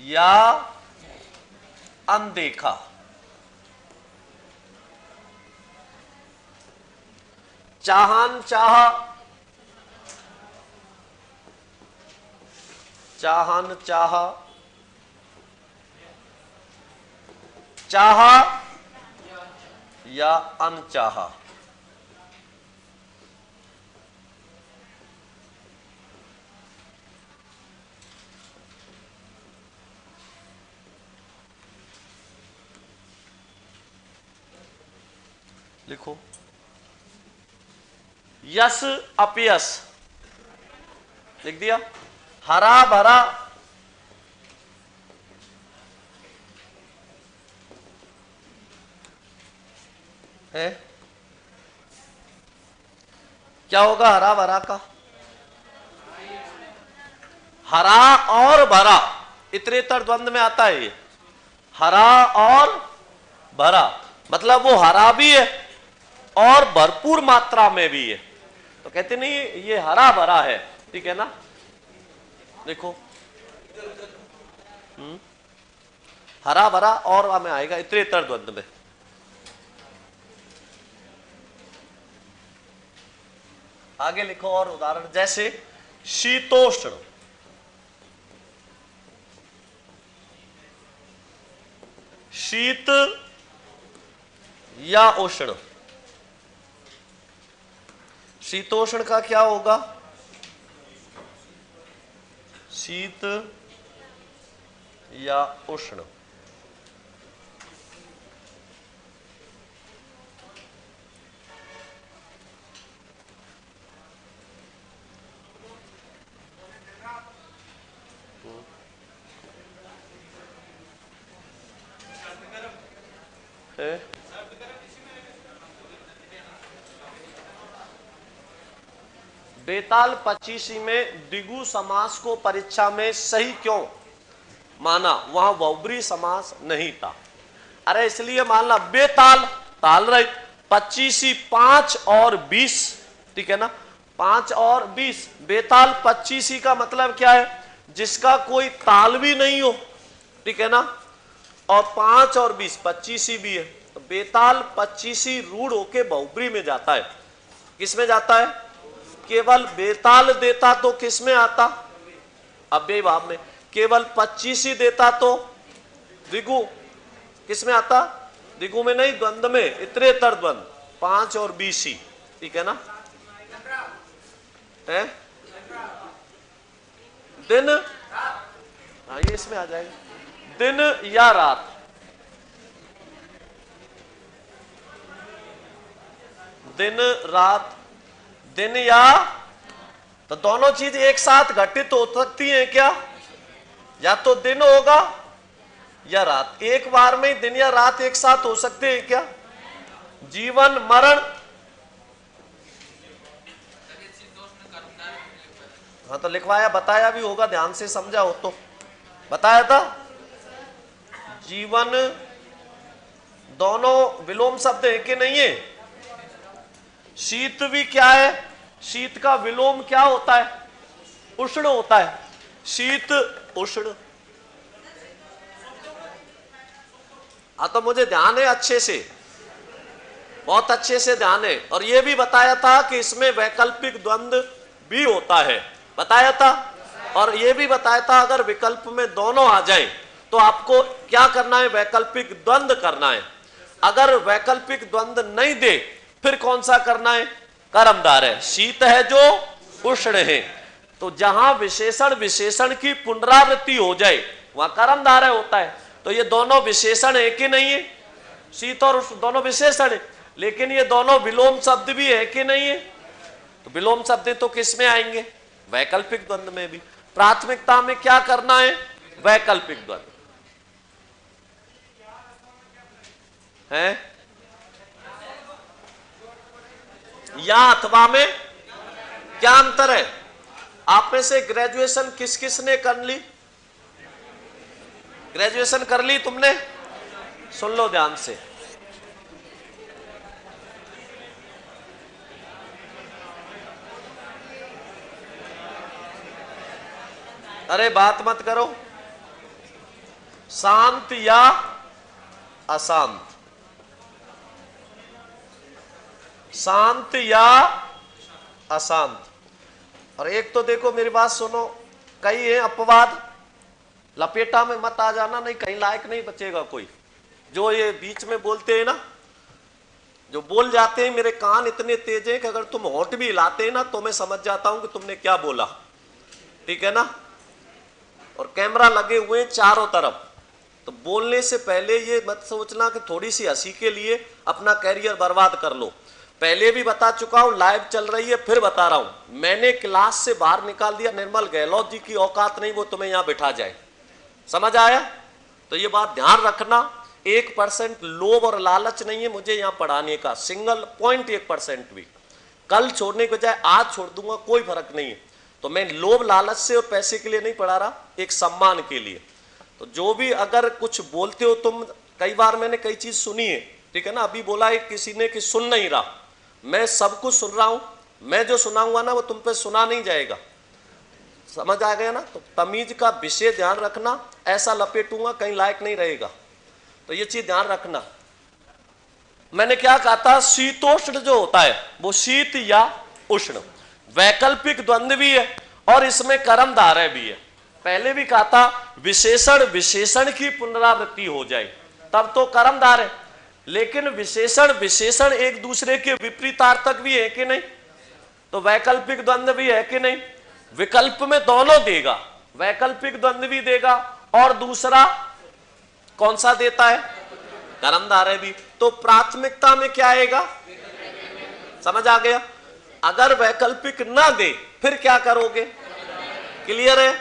या अनदेखा। चाहन चाहा, चाहन चाहा, चाहा या अनचाहा। लिखो, यस अपयस, लिख दिया। हरा भरा, है क्या होगा हरा भरा का? हरा और भरा इतरेतर द्वंद में आता है ये, हरा और भरा, मतलब वो हरा भी है और भरपूर मात्रा में भी है। तो कहते नहीं ये हरा भरा है, ठीक है ना। देखो हरा भरा और हमें आएगा इतरेतर द्वंद में। आगे लिखो और उदाहरण, जैसे शीतोष्ण, शीत या उष्ण। शीतोष्ण का क्या होगा? शीत या उष्ण। बेताल 25 में द्विगु समास को परीक्षा में सही क्यों माना? वहां बहुब्री समास नहीं था। अरे इसलिए मानना बेताल ताल रहित, 25 5 और 20, ठीक है ना, 5 और 20। बेताल 25 का मतलब क्या है? जिसका कोई ताल भी नहीं हो, ठीक है ना, और 5 और 20 25 भी है। तो बेताल 25 रूढ़ होके बहुब्री में जाता है। किस में जाता है? केवल बेताल देता तो किस में आता? अव्यय भाव में। केवल 25 देता तो द्विगु किस में आता? द्विगु में नहीं, द्वंद में, इतरेतर द्वंद 5 और 20, ठीक है ना। है दिन, हाँ ये इसमें आ जाएगा, दिन या रात। दिन रात, दिन या, तो दोनों चीज एक साथ घटित हो सकती हैं क्या? या तो दिन होगा या रात। एक बार में दिन या रात एक साथ हो सकते हैं क्या? जीवन मरण, हाँ तो लिखवाया, बताया भी होगा, ध्यान से समझा हो तो बताया था। जीवन, दोनों विलोम शब्द है कि नहीं है? शीत भी क्या है? शीत का विलोम क्या होता है? उष्ण होता है। शीत उष्ण। हाँ तो मुझे ध्यान है अच्छे से, बहुत अच्छे से ध्यान है। और यह भी बताया था कि इसमें वैकल्पिक द्वंद भी होता है, बताया था। और यह भी बताया था अगर विकल्प में दोनों आ जाएं तो आपको क्या करना है? वैकल्पिक द्वंद करना है। अगर वैकल्पिक द्वंद नहीं दे फिर कौन सा करना है? कर्मधार है। शीत है जो उष्ण है, तो जहां विशेषण विशेषण की पुनरावृत्ति हो जाए वहां कर्मधार होता है। तो ये दोनों विशेषण है कि नहीं है? शीत और उष्ण दोनों विशेषण है, लेकिन ये दोनों विलोम शब्द भी है कि नहीं है? तो विलोम शब्द तो किस में आएंगे? वैकल्पिक द्वंद में भी। प्राथमिकता में क्या करना है? वैकल्पिक द्वंद है, या अथवा में क्या अंतर है? आप में से ग्रेजुएशन किस किस ने कर ली? ग्रेजुएशन कर ली तुमने? सुन लो ध्यान से। अरे बात मत करो। शांत या अशांत? शांत या अशांत? और एक तो देखो मेरी बात सुनो, कई है अपवाद, लपेटा में मत आ जाना, नहीं कहीं लायक नहीं बचेगा कोई। जो ये बीच में बोलते हैं ना, जो बोल जाते हैं, मेरे कान इतने तेज हैं कि अगर तुम होंठ भी हिलाते हैं ना तो मैं समझ जाता हूं कि तुमने क्या बोला, ठीक है ना। और कैमरा लगे हुए हैं चारों तरफ, तो बोलने से पहले ये मत सोचना कि थोड़ी सी हंसी के लिए अपना कैरियर बर्बाद कर लो। पहले भी बता चुका हूं, लाइव चल रही है, फिर बता रहा हूं। मैंने क्लास से बाहर निकाल दिया, निर्मल गहलोत जी की औकात नहीं वो तुम्हें यहां बिठा जाए, समझ आया? तो ये बात ध्यान रखना। 1% लोभ और लालच नहीं है मुझे यहां पढ़ाने का, सिंगल पॉइंट 1% भी। कल छोड़ने के बजाय आज छोड़ दूंगा, कोई फर्क नहीं है। तो मैं लोभ लालच से और पैसे के लिए नहीं पढ़ा रहा, एक सम्मान के लिए। तो जो भी अगर कुछ बोलते हो तुम, कई बार मैंने कई चीज सुनी है, ठीक है ना, अभी बोला है किसी ने कि सुन नहीं रहा, मैं सब कुछ सुन रहा हूं, मैं जो सुनाऊंगा ना वो तुम पे सुना नहीं जाएगा, समझ आ गया ना। तो तमीज का विषय ध्यान रखना, ऐसा लपेटूंगा कहीं लायक नहीं रहेगा, तो ये चीज ध्यान रखना। मैंने क्या कहा था, शीतोष्ण जो होता है वो शीत या उष्ण, वैकल्पिक द्वंद्व भी है और इसमें कर्मधारय भी है। पहले भी कहा था विशेषण विशेषण की पुनरावृत्ति हो जाए तब तो कर्मधारय, लेकिन विशेषण विशेषण एक दूसरे के विपरीतार्थक भी है कि नहीं, तो वैकल्पिक द्वंद्व भी है कि नहीं। विकल्प में दोनों देगा, वैकल्पिक द्वंद्व भी देगा और दूसरा कौन सा देता है, कर्मधारय भी। तो प्राथमिकता में क्या आएगा, समझ आ गया। अगर वैकल्पिक ना दे फिर क्या करोगे, क्लियर है,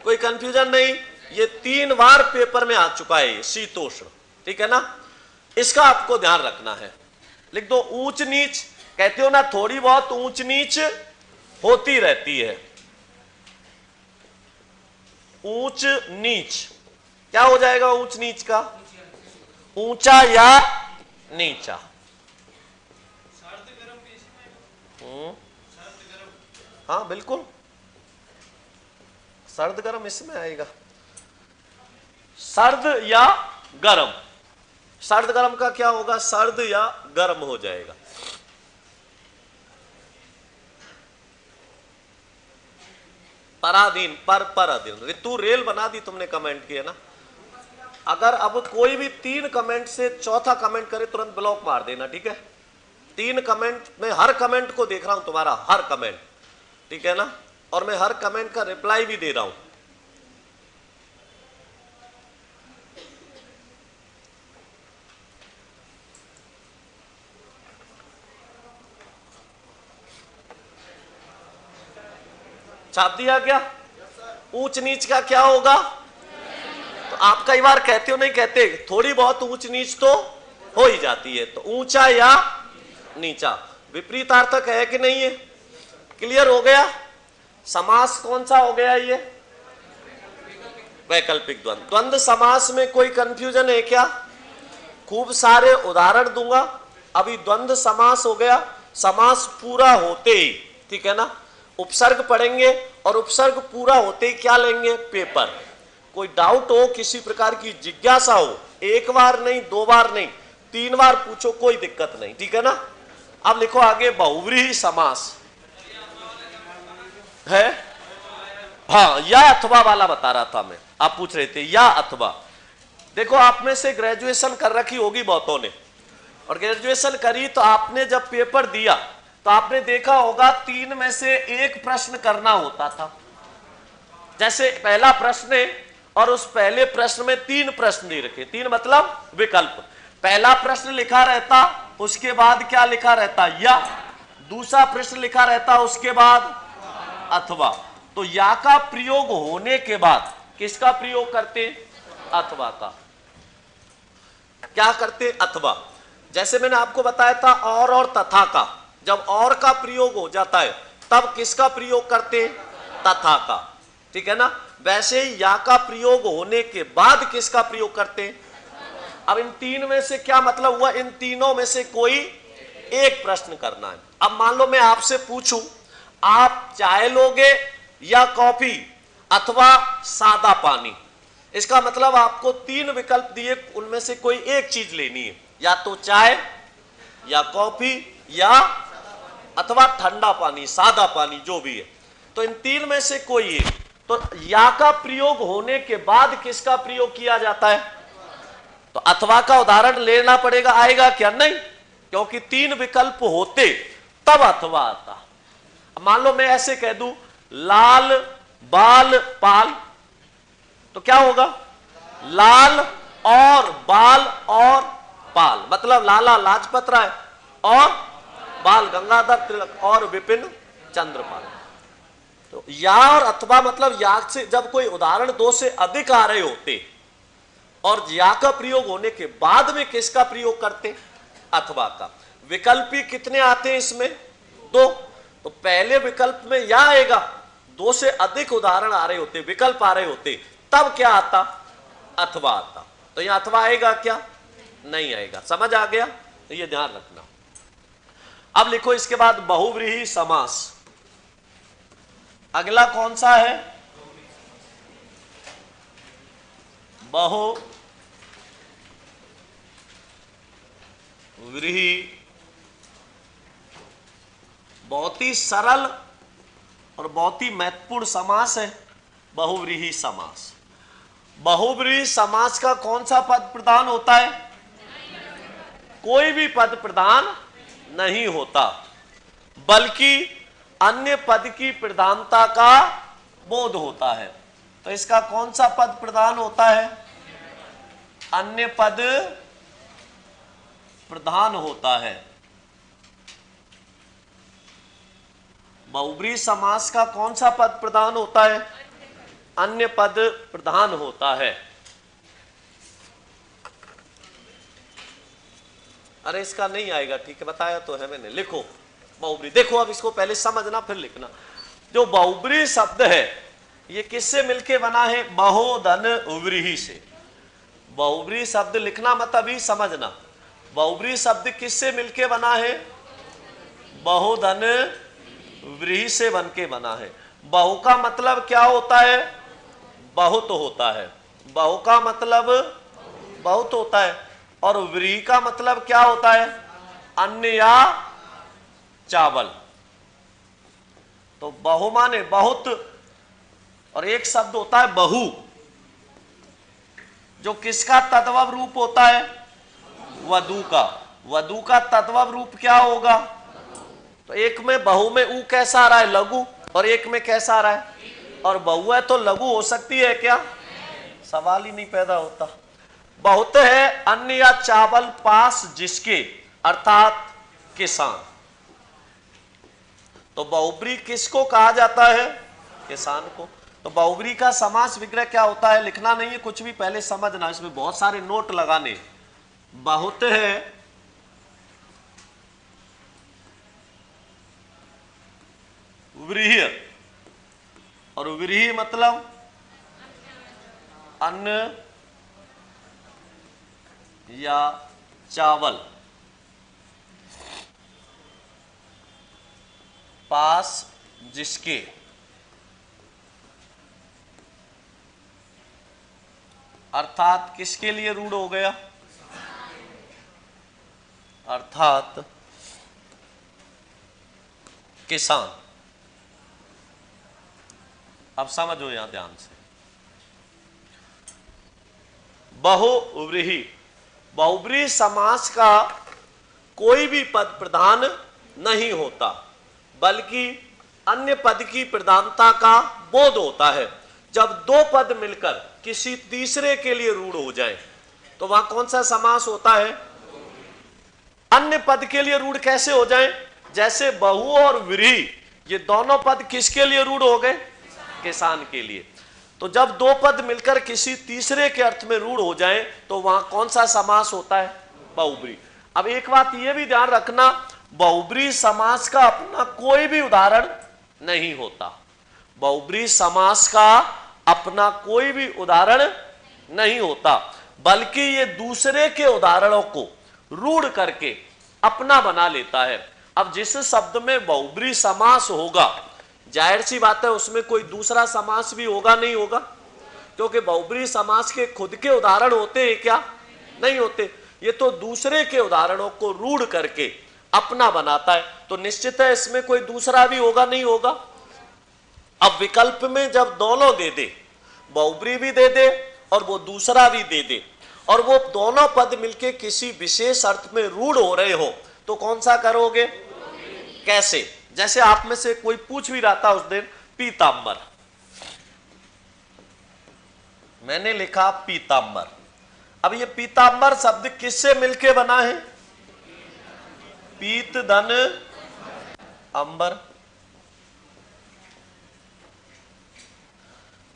कोई कंफ्यूजन नहीं। ये 3 बार पेपर में आ चुका है शीतोष्ण, ठीक है ना, इसका आपको ध्यान रखना है। लिख दो ऊंच नीच, कहते हो ना थोड़ी बहुत ऊंच नीच होती रहती है। ऊंच नीच क्या हो जाएगा, ऊंच नीच का, ऊंचा या नीचा। हाँ बिल्कुल, सर्द गर्म इसमें आएगा, सर्द या गर्म। सर्द गर्म का क्या होगा, सर्द या गर्म हो जाएगा। पराधीन, पर अधीन। ऋतु रेल बना दी तुमने, कमेंट किया ना। अगर अब कोई भी 3 कमेंट से चौथा कमेंट करे तुरंत ब्लॉक मार देना, ठीक है। 3 कमेंट, मैं हर कमेंट को देख रहा हूं, तुम्हारा हर कमेंट, ठीक है ना, और मैं हर कमेंट का रिप्लाई भी दे रहा हूं। छाप दिया क्या। ऊंच नीच का क्या होगा, तो आप कई बार कहते हो, नहीं कहते, थोड़ी बहुत ऊंच नीच तो हो ही जाती है। तो ऊंचा या नीचा विपरीतार्थक है कि नहीं है, क्लियर हो गया। समास कौन सा हो गया, ये वैकल्पिक द्वंद्व। द्वंद्व समास में कोई कंफ्यूजन है क्या, खूब सारे उदाहरण दूंगा। अभी द्वंद्व समास हो गया, समास पूरा होते ही, ठीक है ना, उपसर्ग पढ़ेंगे और उपसर्ग पूरा होते ही क्या लेंगे, पेपर। कोई डाउट हो, किसी प्रकार की जिज्ञासा हो, 1 बार नहीं, 2 बार नहीं, 3 बार पूछो, कोई दिक्कत नहीं, ठीक है ना। अब लिखो आगे, बहुव्रीहि समास है, हाँ या अथवा वाला बता रहा था मैं, आप पूछ रहे थे या अथवा। देखो आप में से ग्रेजुएशन कर रखी होगी बहुतों ने, और ग्रेजुएशन करी तो आपने जब पेपर दिया तो आपने देखा होगा 3 में से 1 प्रश्न करना होता था। जैसे पहला प्रश्न है और उस पहले प्रश्न में 3 प्रश्न दे रखे, 3 मतलब विकल्प। पहला प्रश्न लिखा रहता, उसके बाद क्या लिखा रहता, या। दूसरा प्रश्न लिखा रहता, उसके बाद अथवा। तो या का प्रयोग होने के बाद किसका प्रयोग करते, अथवा का। क्या करते, अथवा। जैसे मैंने आपको बताया था और तथा का, जब और का प्रयोग हो जाता है तब किसका प्रयोग करते, तथा का, ठीक है ना। वैसे ही या का प्रयोग होने के बाद किसका प्रयोग करते। अब इन 3 में से क्या मतलब हुआ, इन तीनों में से कोई एक प्रश्न करना है। अब मान लो मैं आपसे पूछूं, आप चाय लोगे या कॉफी अथवा सादा पानी, इसका मतलब आपको 3 विकल्प दिए, उनमें से कोई एक चीज लेनी है, या तो चाय या कॉफी या अथवा ठंडा पानी, सादा पानी, जो भी है। तो इन 3 में से कोई एक। तो या का प्रयोग होने के बाद किसका प्रयोग किया जाता है, तो अथवा का उदाहरण लेना पड़ेगा, आएगा क्या, नहीं, क्योंकि 3 विकल्प होते तब अथवा आता। मान लो मैं ऐसे कह दूं, लाल बाल पाल, तो क्या होगा, लाल और बाल और पाल, मतलब लाला लाजपत राय और बाल गंगाधर तिलक और विपिन चंद्रपाल। तो या और अथवा मतलब या से जब कोई उदाहरण 2 से अधिक आ रहे होते और या का प्रयोग होने के बाद में किसका प्रयोग करते, अथवा का। विकल्पी कितने आते हैं इसमें, दो, तो पहले विकल्प में या आएगा, दो से अधिक उदाहरण आ रहे होते, विकल्प आ रहे होते, तब क्या आता, अथवा आता। तो यहां अथवा आएगा क्या, नहीं आएगा। समझ आ गया, तो ये ध्यान रखना। अब लिखो इसके बाद बहुव्रीहि समास। अगला कौन सा है, बहुव्रीहि। बहुत ही सरल और बहुत ही महत्वपूर्ण समास है बहुव्रीहि समास। बहुव्रीहि समास का कौन सा पद प्रधान होता है, कोई भी पद प्रधान नहीं होता, बल्कि अन्य पद की प्रधानता का बोध होता है। तो इसका कौन सा पद प्रधान होता है, अन्य पद प्रधान होता है। बहुव्रीहि समास का कौन सा पद प्रधान होता है, अन्य पद प्रधान होता है। अरे इसका नहीं आएगा, ठीक है, बताया तो है मैंने। लिखो बहुव्रीहि, देखो अब इसको पहले समझना फिर लिखना। जो बहुव्रीहि शब्द है ये किससे मिलके बना है, बहुधन व्रीहि से। बहुव्रीहि शब्द लिखना मत अभी समझना। बहुव्रीहि शब्द किससे मिलके बना है, बहुधन व्रीहि से बनके बना है। बहु का मतलब क्या होता है, बहुत होता है। बहु का मतलब बहुत होता है, और व्रीहि का मतलब क्या होता है, अन्न या चावल। तो बहु माने बहुत, और एक शब्द होता है बहु, जो किसका तद्भव रूप होता है, वधू का। वधू का तद्भव रूप क्या होगा, तो एक में बहु में ऊ कैसा आ रहा है, लघु, और एक में कैसा आ रहा है, और बहु है तो लघु हो सकती है क्या, सवाल ही नहीं पैदा होता। बहुत है अन्न या चावल पास जिसके, अर्थात किसान। तो बहुव्रीहि किसको कहा जाता है, किसान को। तो बहुव्रीहि का समास विग्रह क्या होता है, लिखना नहीं है कुछ भी, पहले समझना, इसमें बहुत सारे नोट लगाने। बहुत है व्रीहि, और व्रीहि मतलब अन्न या चावल पास जिसके, अर्थात किसके लिए रूढ़ हो गया, अर्थात किसान। अब समझो यहां ध्यान से। बहुव्रीहि, बहुव्रीहि समास का कोई भी पद प्रधान नहीं होता, बल्कि अन्य पद की प्रधानता का बोध होता है। जब दो पद मिलकर किसी तीसरे के लिए रूढ़ हो जाए तो वहां कौन सा समास होता है, अन्य पद के लिए रूढ़ कैसे हो जाए, जैसे बहु और व्रीहि ये दोनों पद किसके लिए रूढ़ हो गए, किसान के लिए। तो जब दो पद मिलकर किसी तीसरे के अर्थ में रूढ़ हो जाए तो वहां कौन सा समास होता है, बहुव्रीहि। अब एक बात यह भी ध्यान रखना, बहुव्रीहि समास का अपना कोई भी उदाहरण नहीं होता। बहुव्रीहि समास का अपना कोई भी उदाहरण नहीं होता, बल्कि ये दूसरे के उदाहरणों को रूढ़ करके अपना बना लेता है। अब जिस शब्द में बहुव्रीहि समास होगा, जाहिर सी बात है उसमें कोई दूसरा समास भी होगा नहीं होगा, क्योंकि बहुव्रीहि समास के खुद के उदाहरण होते हैं क्या, नहीं होते। ये तो दूसरे के उदाहरणों को रूढ़ करके अपना बनाता है, तो निश्चित है इसमें कोई दूसरा भी होगा नहीं होगा। अब विकल्प में जब दोनों दे दे, बहुव्रीहि भी दे दे और वो दूसरा भी दे दे, और वो दोनों पद मिलके किसी विशेष अर्थ में रूढ़ हो रहे हो, तो कौन सा करोगे, कैसे। जैसे आप में से कोई पूछ भी रहा था उस दिन, पीतांबर, मैंने लिखा पीतांबर। अब ये पीतांबर शब्द किससे मिलके बना है, पीत धन अंबर।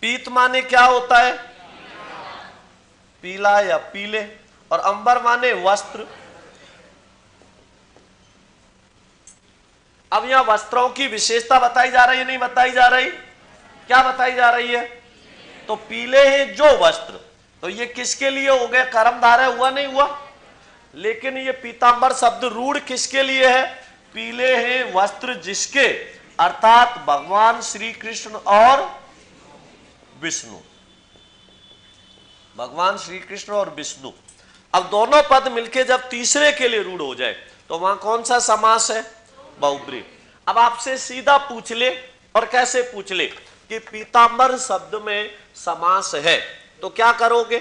पीत माने क्या होता है, पीला या पीले, और अंबर माने वस्त्र। अब यहां वस्त्रों की विशेषता बताई जा रही है, नहीं बताई जा रही? क्या बताई जा रही है? तो पीले हैं जो वस्त्र, तो ये किसके लिए हो गए? कर्मधारय हुआ नहीं हुआ? लेकिन ये पीतांबर शब्द रूढ़ किसके लिए है? पीले हैं वस्त्र जिसके, अर्थात भगवान श्री कृष्ण और विष्णु, भगवान श्री कृष्ण और विष्णु। अब दोनों पद मिलके जब तीसरे के लिए रूढ़ हो जाए तो वहां कौन सा समास है? बहुब्री। अब आपसे सीधा पूछ ले, और कैसे पूछ ले कि पीतांबर शब्द में समास है तो क्या करोगे?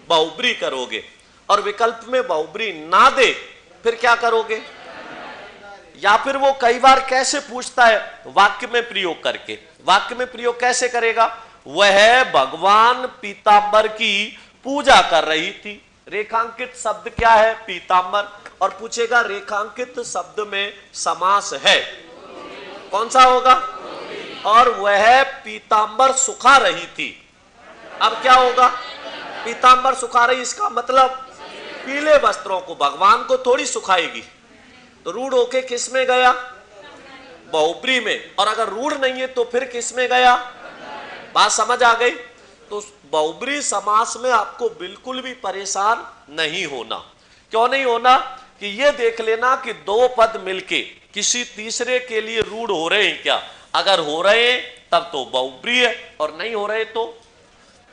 बहुब्री करोगे। और विकल्प में बहुब्री ना दे फिर क्या करोगे? या फिर वो कई बार कैसे पूछता है? वाक्य में प्रयोग करके। वाक्य में प्रयोग कैसे करेगा? वह भगवान पीतांबर की पूजा कर रही थी। रेखांकित शब्द क्या है? पीतांबर। और पूछेगा रेखांकित शब्द में समास है, कौन सा होगा? और वह पीतांबर सुखा रही थी। अब क्या होगा? पीतांबर सुखा रही, इसका मतलब पीले वस्त्रों को, भगवान को थोड़ी सुखाएगी। तो रूढ़ होके किस में गया? बहुब्री में। और अगर रूढ़ नहीं है तो फिर किस में गया? बात समझ आ गई? तो बहुब्री समास में आपको बिल्कुल भी परेशान नहीं होना। क्यों नहीं होना? कि ये देख लेना कि दो पद मिलके किसी तीसरे के लिए रूढ़ हो रहे हैं क्या? अगर हो रहे हैं तब तो बहुब्री है, और नहीं हो रहे तो,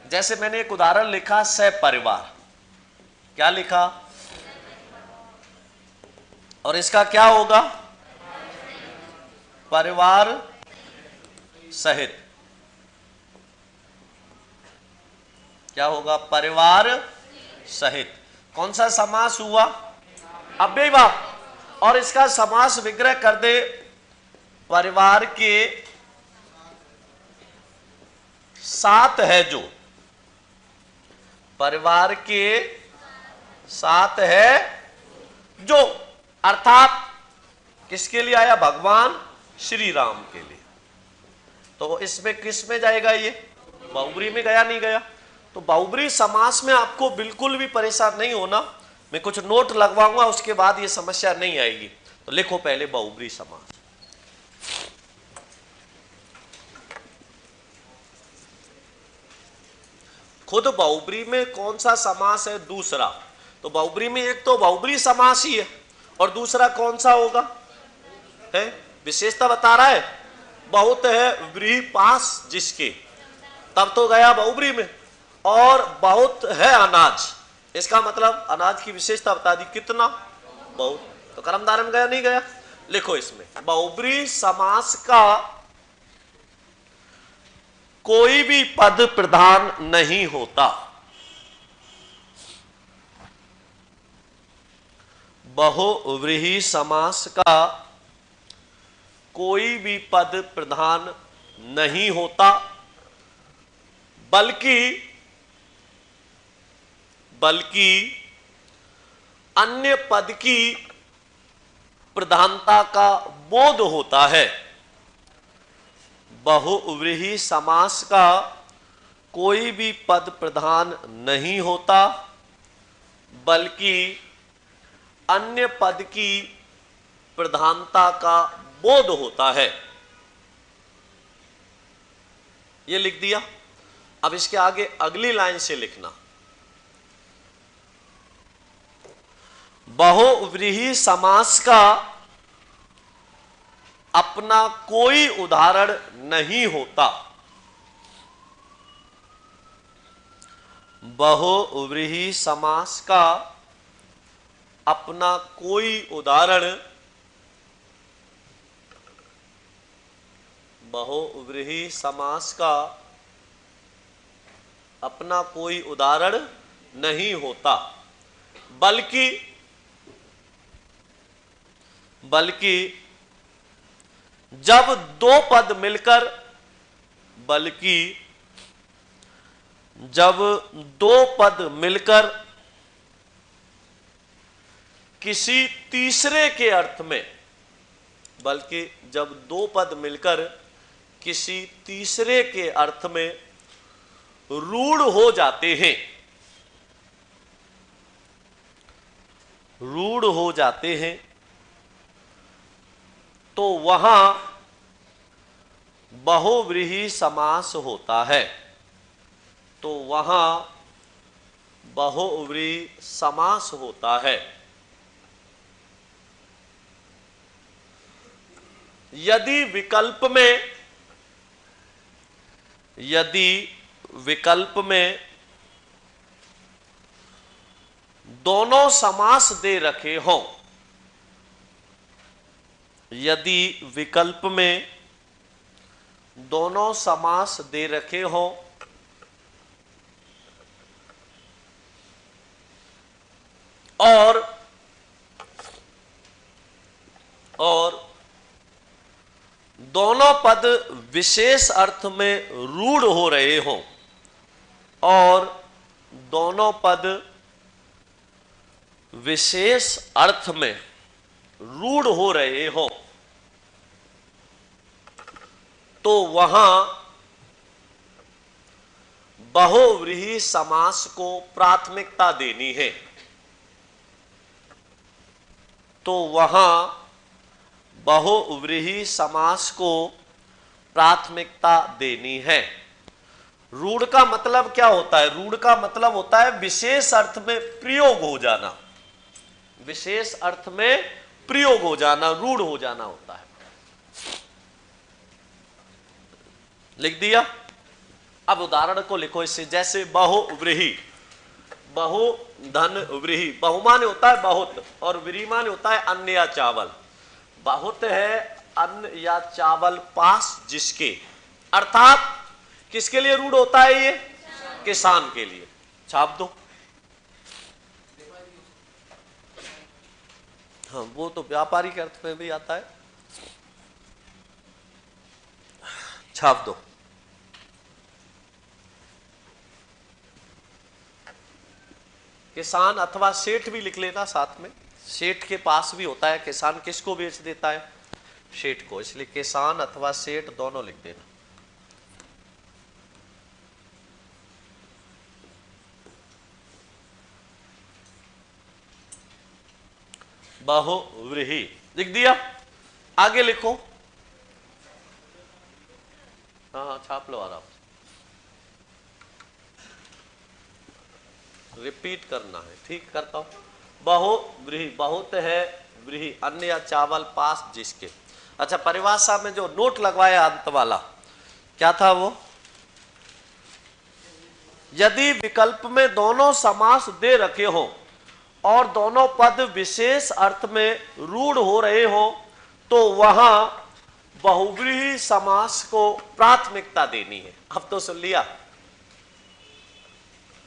जैसे मैंने एक उदाहरण लिखा, सपरिवार। क्या लिखा? और इसका क्या होगा? परिवार सहित। क्या होगा? परिवार सहित। कौन सा समास हुआ? अव्ययभाव। और इसका समास विग्रह कर दे, परिवार के साथ है जो, परिवार के साथ है जो, अर्थात किसके लिए आया? भगवान श्री राम के लिए। तो इसमें किस में जाएगा? ये बहुब्री में गया, नहीं गया? तो बहुब्री समास में आपको बिल्कुल भी परेशान नहीं होना। मैं कुछ नोट लगवाऊंगा, उसके बाद ये समस्या नहीं आएगी। तो लिखो पहले बहुब्री समास। खुद बहुब्री में कौन सा समास है? दूसरा। तो बहुब्री में एक तो बहुब्री समास ही है, और दूसरा कौन सा होगा? है विशेषता बता रहा है, बहुत है व्रीहि पास जिसके, तब तो गया बहुब्री में। और बहुत है अनाज, इसका मतलब अनाज की विशेषता बता दी, कितना? बहुत। तो कर्मधारय में गया, नहीं गया? लिखो इसमें, बहुब्री समास का कोई भी पद प्रधान नहीं होता। बहुव्रीहि समास का कोई भी पद प्रधान नहीं होता, बल्कि अन्य पद की प्रधानता का बोध होता है। बहुव्रीहि समास का कोई भी पद प्रधान नहीं होता, बल्कि अन्य पद की प्रधानता का बोध होता है। ये लिख दिया। अब इसके आगे अगली लाइन से लिखना, बहुव्रीहि समास का अपना कोई उदाहरण नहीं होता। बहुव्रीहि समास का अपना कोई उदाहरण, बहुव्रीहि समास का अपना कोई उदाहरण नहीं होता, बल्कि जब दो पद मिलकर, किसी तीसरे के अर्थ में, बल्कि जब दो पद मिलकर किसी तीसरे के अर्थ में रूढ़ हो जाते हैं, तो वहां बहुव्रीहि समास होता है। तो वहां बहुव्रीहि समास होता है। यदि विकल्प में दोनों समास दे रखे हों, यदि विकल्प में दोनों समास दे रखे हों और दोनों पद विशेष अर्थ में रूढ़ हो रहे हों और दोनों पद विशेष अर्थ में रूढ़ हो रहे हों, तो वहां बहुव्रीहि समास को प्राथमिकता देनी है। तो वहां बहुव्रीहि समास को प्राथमिकता देनी है। रूढ़ का मतलब क्या होता है? रूढ़ का मतलब होता है विशेष अर्थ में प्रयोग हो जाना, विशेष अर्थ में प्रयोग हो जाना, रूढ़ हो जाना होता है। लिख दिया। अब उदाहरण को लिखो इससे, जैसे बहुव्रीहि, बहु धन व्रीहि। बहु माने होता है बहुत और व्रीहि माने होता है अन्न या चावल। बहुत है अन्न या चावल पास जिसके, अर्थात किसके लिए रूढ़ होता है ये? किसान के लिए। छाप दो। हाँ, वो तो व्यापारिक अर्थ में भी आता है। छाप दो। किसान अथवा सेठ भी लिख लेना साथ में। सेठ के पास भी होता है। किसान किसको बेच देता है? सेठ को। इसलिए किसान अथवा सेठ दोनों लिख देना। बहुव्रीहि लिख दिया। आगे लिखो। हाँ, छाप लो आराम से। रिपीट करना है। ठीक, करता हूं। बहुव्रीहि, बहुत है व्रीहि, अन्न या चावल पास जिसके। अच्छा, परिभाषा में जो नोट लगवाया अंत वाला क्या था वो? यदि विकल्प में दोनों समास दे रखे हो और दोनों पद विशेष अर्थ में रूढ़ हो रहे हो, तो वहां बहुव्रीहि समास को प्राथमिकता देनी है। अब तो सुन लिया।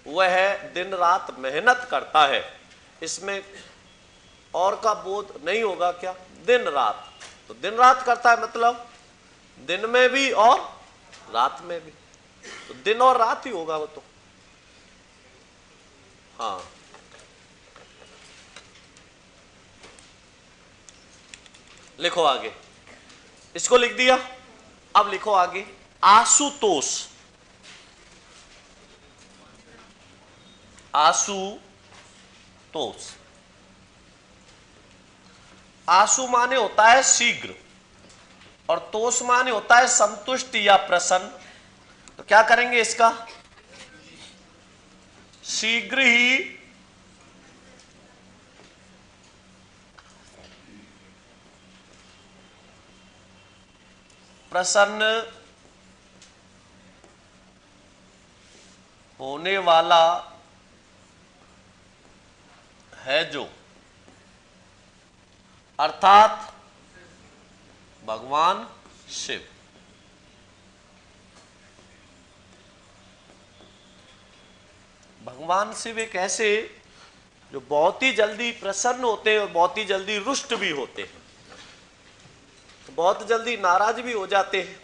वह दिन रात मेहनत करता है, इसमें और का बोध नहीं होगा क्या? दिन रात, तो दिन रात करता है मतलब दिन में भी और रात में भी, तो दिन और रात ही होगा वो तो। हाँ, लिखो आगे। इसको लिख दिया। अब लिखो आगे। आशुतोष, आशुतोष। आशु माने होता है शीघ्र और तोष माने होता है संतुष्ट या प्रसन्न। तो क्या करेंगे इसका? शीघ्र ही प्रसन्न होने वाला है जो, अर्थात भगवान शिव। भगवान शिव एक ऐसे जो बहुत ही जल्दी प्रसन्न होते हैं और बहुत ही जल्दी रुष्ट भी होते हैं, बहुत जल्दी नाराज भी हो जाते हैं।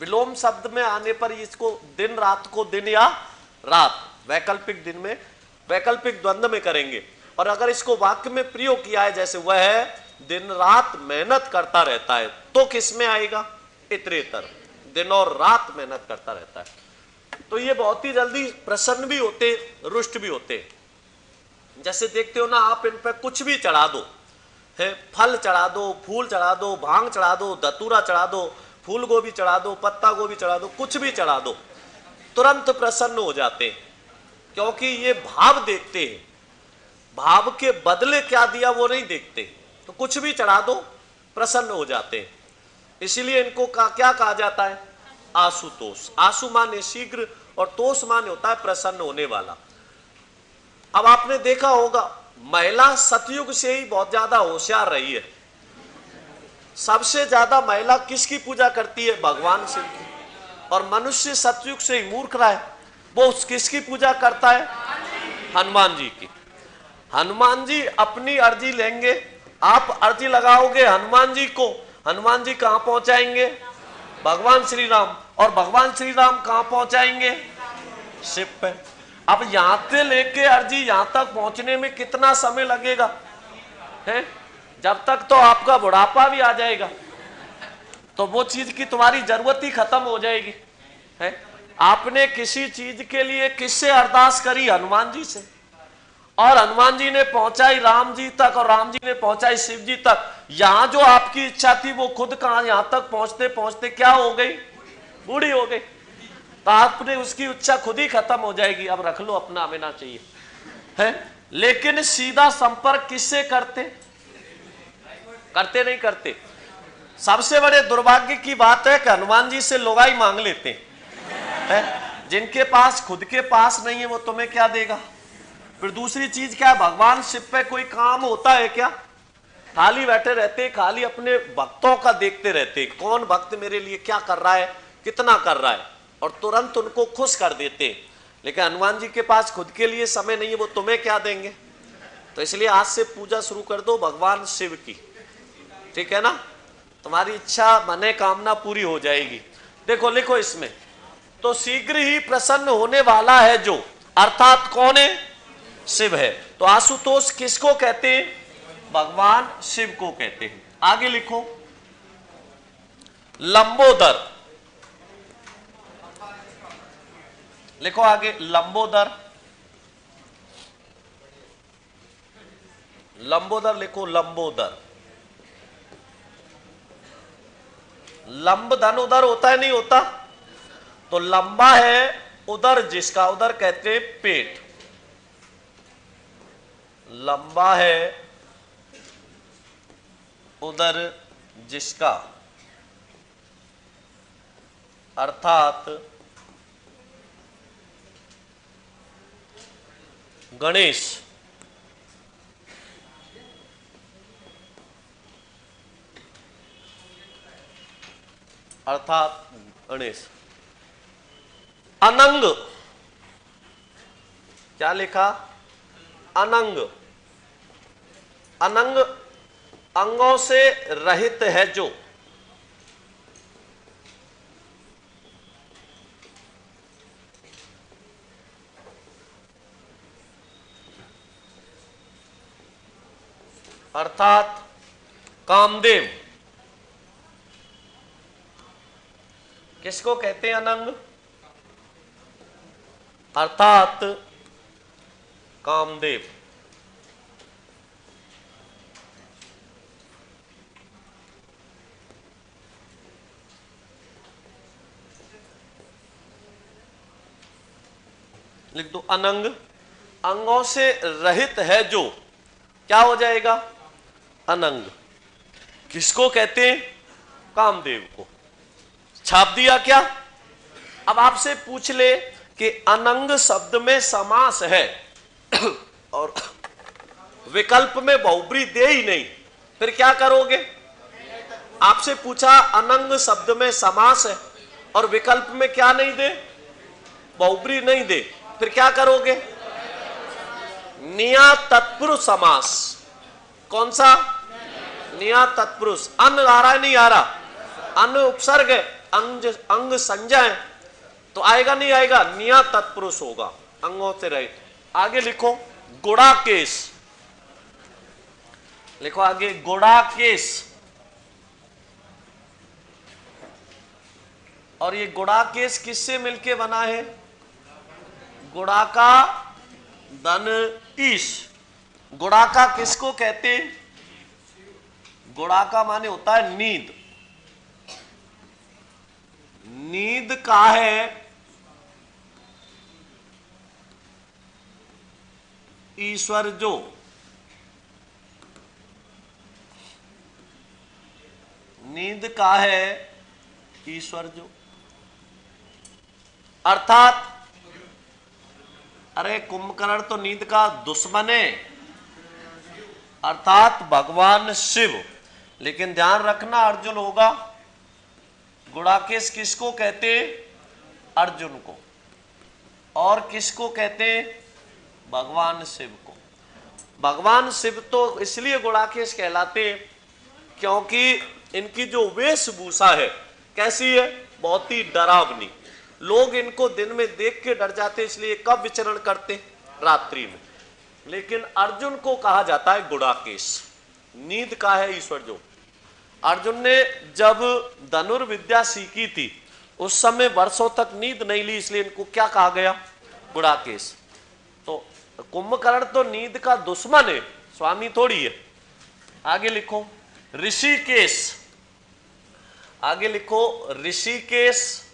विलोम शब्द में आने पर इसको दिन रात को दिन या रात, वैकल्पिक दिन में वैकल्पिक द्वंद्व में करेंगे। और अगर इसको वाक्य में प्रयोग किया है, जैसे वह दिन रात मेहनत करता रहता है, तो किस में आएगा? इतरेतर, दिन और रात मेहनत करता रहता है। तो ये बहुत ही जल्दी प्रसन्न भी होते, रुष्ट भी होते। जैसे देखते हो ना आप, इन पर कुछ भी चढ़ा दो, है। फल चढ़ा दो, फूल चढ़ा दो, भांग चढ़ा दो, धतूरा चढ़ा दो, फूल गोभी चढ़ा दो, पत्ता गोभी चढ़ा दो, कुछ भी चढ़ा दो, तुरंत प्रसन्न हो जाते हैं, क्योंकि ये भाव देखते हैं। भाव के बदले क्या दिया वो नहीं देखते, तो कुछ भी चढ़ा दो प्रसन्न हो जाते हैं। इसीलिए इनको क्या कहा जाता है? आशुतोष। आशु माने शीघ्र और तोष माने होता है प्रसन्न होने वाला। अब आपने देखा होगा महिला सतयुग से ही बहुत ज्यादा होशियार रही है। सबसे ज्यादा महिला किसकी पूजा करती है? भगवान शिव की। और मनुष्य सतयुग से ही मूर्ख रहा है, वो किसकी पूजा करता है? हनुमान जी की। हनुमान जी अपनी अर्जी लेंगे, आप अर्जी लगाओगे हनुमान जी को, हनुमान जी कहां पहुंचाएंगे? भगवान श्री राम। और भगवान श्री राम कहां पहुंचाएंगे? शिव पे। अब यहां से लेके अर्जी यहां तक पहुंचने में कितना समय लगेगा है? जब तक तो आपका बुढ़ापा भी आ जाएगा, तो वो चीज की तुम्हारी जरूरत ही खत्म हो जाएगी है। आपने किसी चीज के लिए किससे अरदास करी? हनुमान जी से। और हनुमान जी ने पहुंचाई राम जी तक, और राम जी ने पहुंचाई शिव जी तक। यहां जो आपकी इच्छा थी वो खुद कहां, यहां तक पहुंचते पहुंचते क्या हो गई? बूढ़ी हो गई। तो आपने उसकी इच्छा खुद ही खत्म हो जाएगी। अब रख लो, अपना आना चाहिए है। लेकिन सीधा संपर्क किससे करते? करते नहीं करते। सबसे बड़े दुर्भाग्य की बात है कि हनुमान जी से लोगाई मांग लेते हैं। जिनके पास खुद के पास नहीं है वो तुम्हें क्या देगा? फिर दूसरी चीज क्या है? भगवान शिव पे कोई काम होता है क्या? खाली बैठे रहते, खाली अपने भक्तों का देखते रहते, कौन भक्त मेरे लिए क्या कर रहा है, कितना कर रहा है, और तुरंत उनको खुश कर देते। लेकिन हनुमान जी के पास खुद के लिए समय नहीं है, वो तुम्हें क्या देंगे? तो इसलिए आज से पूजा शुरू कर दो भगवान शिव की, ठीक है ना? तुम्हारी इच्छा मने कामना पूरी हो जाएगी। देखो लिखो इसमें, तो शीघ्र ही प्रसन्न होने वाला है जो, अर्थात कौन है? शिव है। तो आशुतोष किसको कहते हैं? भगवान शिव को कहते हैं। आगे लिखो, लंबोदर। लिखो आगे, लंबोदर। लंबोदर लिखो, लंबोदर। लंब धन उदर होता है, नहीं होता? तो लंबा है उदर जिसका, उदर कहते हैं पेट। लंबा है उदर जिसका, अर्थात गणेश। अर्थात गणेश। अनंग, क्या लिखा? अनंग। अनंग अंगों से रहित है जो, अर्थात कामदेव। किसको कहते हैं अनंग? अर्थात कामदेव। लिख दो, अनंग अंगों से रहित है जो, क्या हो जाएगा? अनंग। किसको कहते हैं? कामदेव को। छाप दिया क्या? अब आपसे पूछ ले कि अनंग शब्द में समास है और विकल्प में बहुब्री दे ही नहीं, फिर क्या करोगे? आपसे पूछा अनंग शब्द में समास है और विकल्प में क्या नहीं दे? बहुब्री नहीं दे, फिर क्या करोगे? निया तत्पुरुष समास। कौन सा? निया तत्पुरुष। अन आ रहा है, नहीं आ रहा? अन उपसर्ग है, अंग संज्ञा है, तो आएगा नहीं आएगा? निया तत्पुरुष होगा, अंगों से रहित। आगे लिखो, गुड़ाकेश। लिखो आगे, गुड़ाकेश। और ये गुड़ाकेश किससे मिलके बना है? गुड़ाका धन ईश। गुड़ाका किसको कहते हैं? गुणाका माने होता है नींद। नींद का है ईश्वर जो। नींद का है ईश्वर जो, अर्थात अरे कुंभकर्ण तो नींद का दुश्मन है, अर्थात भगवान शिव। लेकिन ध्यान रखना अर्जुन होगा। गुणाकेश किसको कहते? अर्जुन को। और किसको कहते? भगवान शिव को। भगवान शिव तो इसलिए गुणाकेश कहलाते क्योंकि इनकी जो वेशभूषा है कैसी है? बहुत ही डरावनी। लोग इनको दिन में देख के डर जाते, इसलिए कब विचरण करते? रात्रि में। लेकिन अर्जुन को कहा जाता है गुणाकेश। नींद का है ईश्वर जो। अर्जुन ने जब धनुर्विद्या सीखी थी उस समय वर्षों तक नींद नहीं ली, इसलिए इनको क्या कहा गया? गुणाकेश। तो कुंभकर्ण तो नींद का दुश्मन है, स्वामी थोड़ी है। आगे लिखो ऋषिकेश। आगे लिखो ऋषिकेश।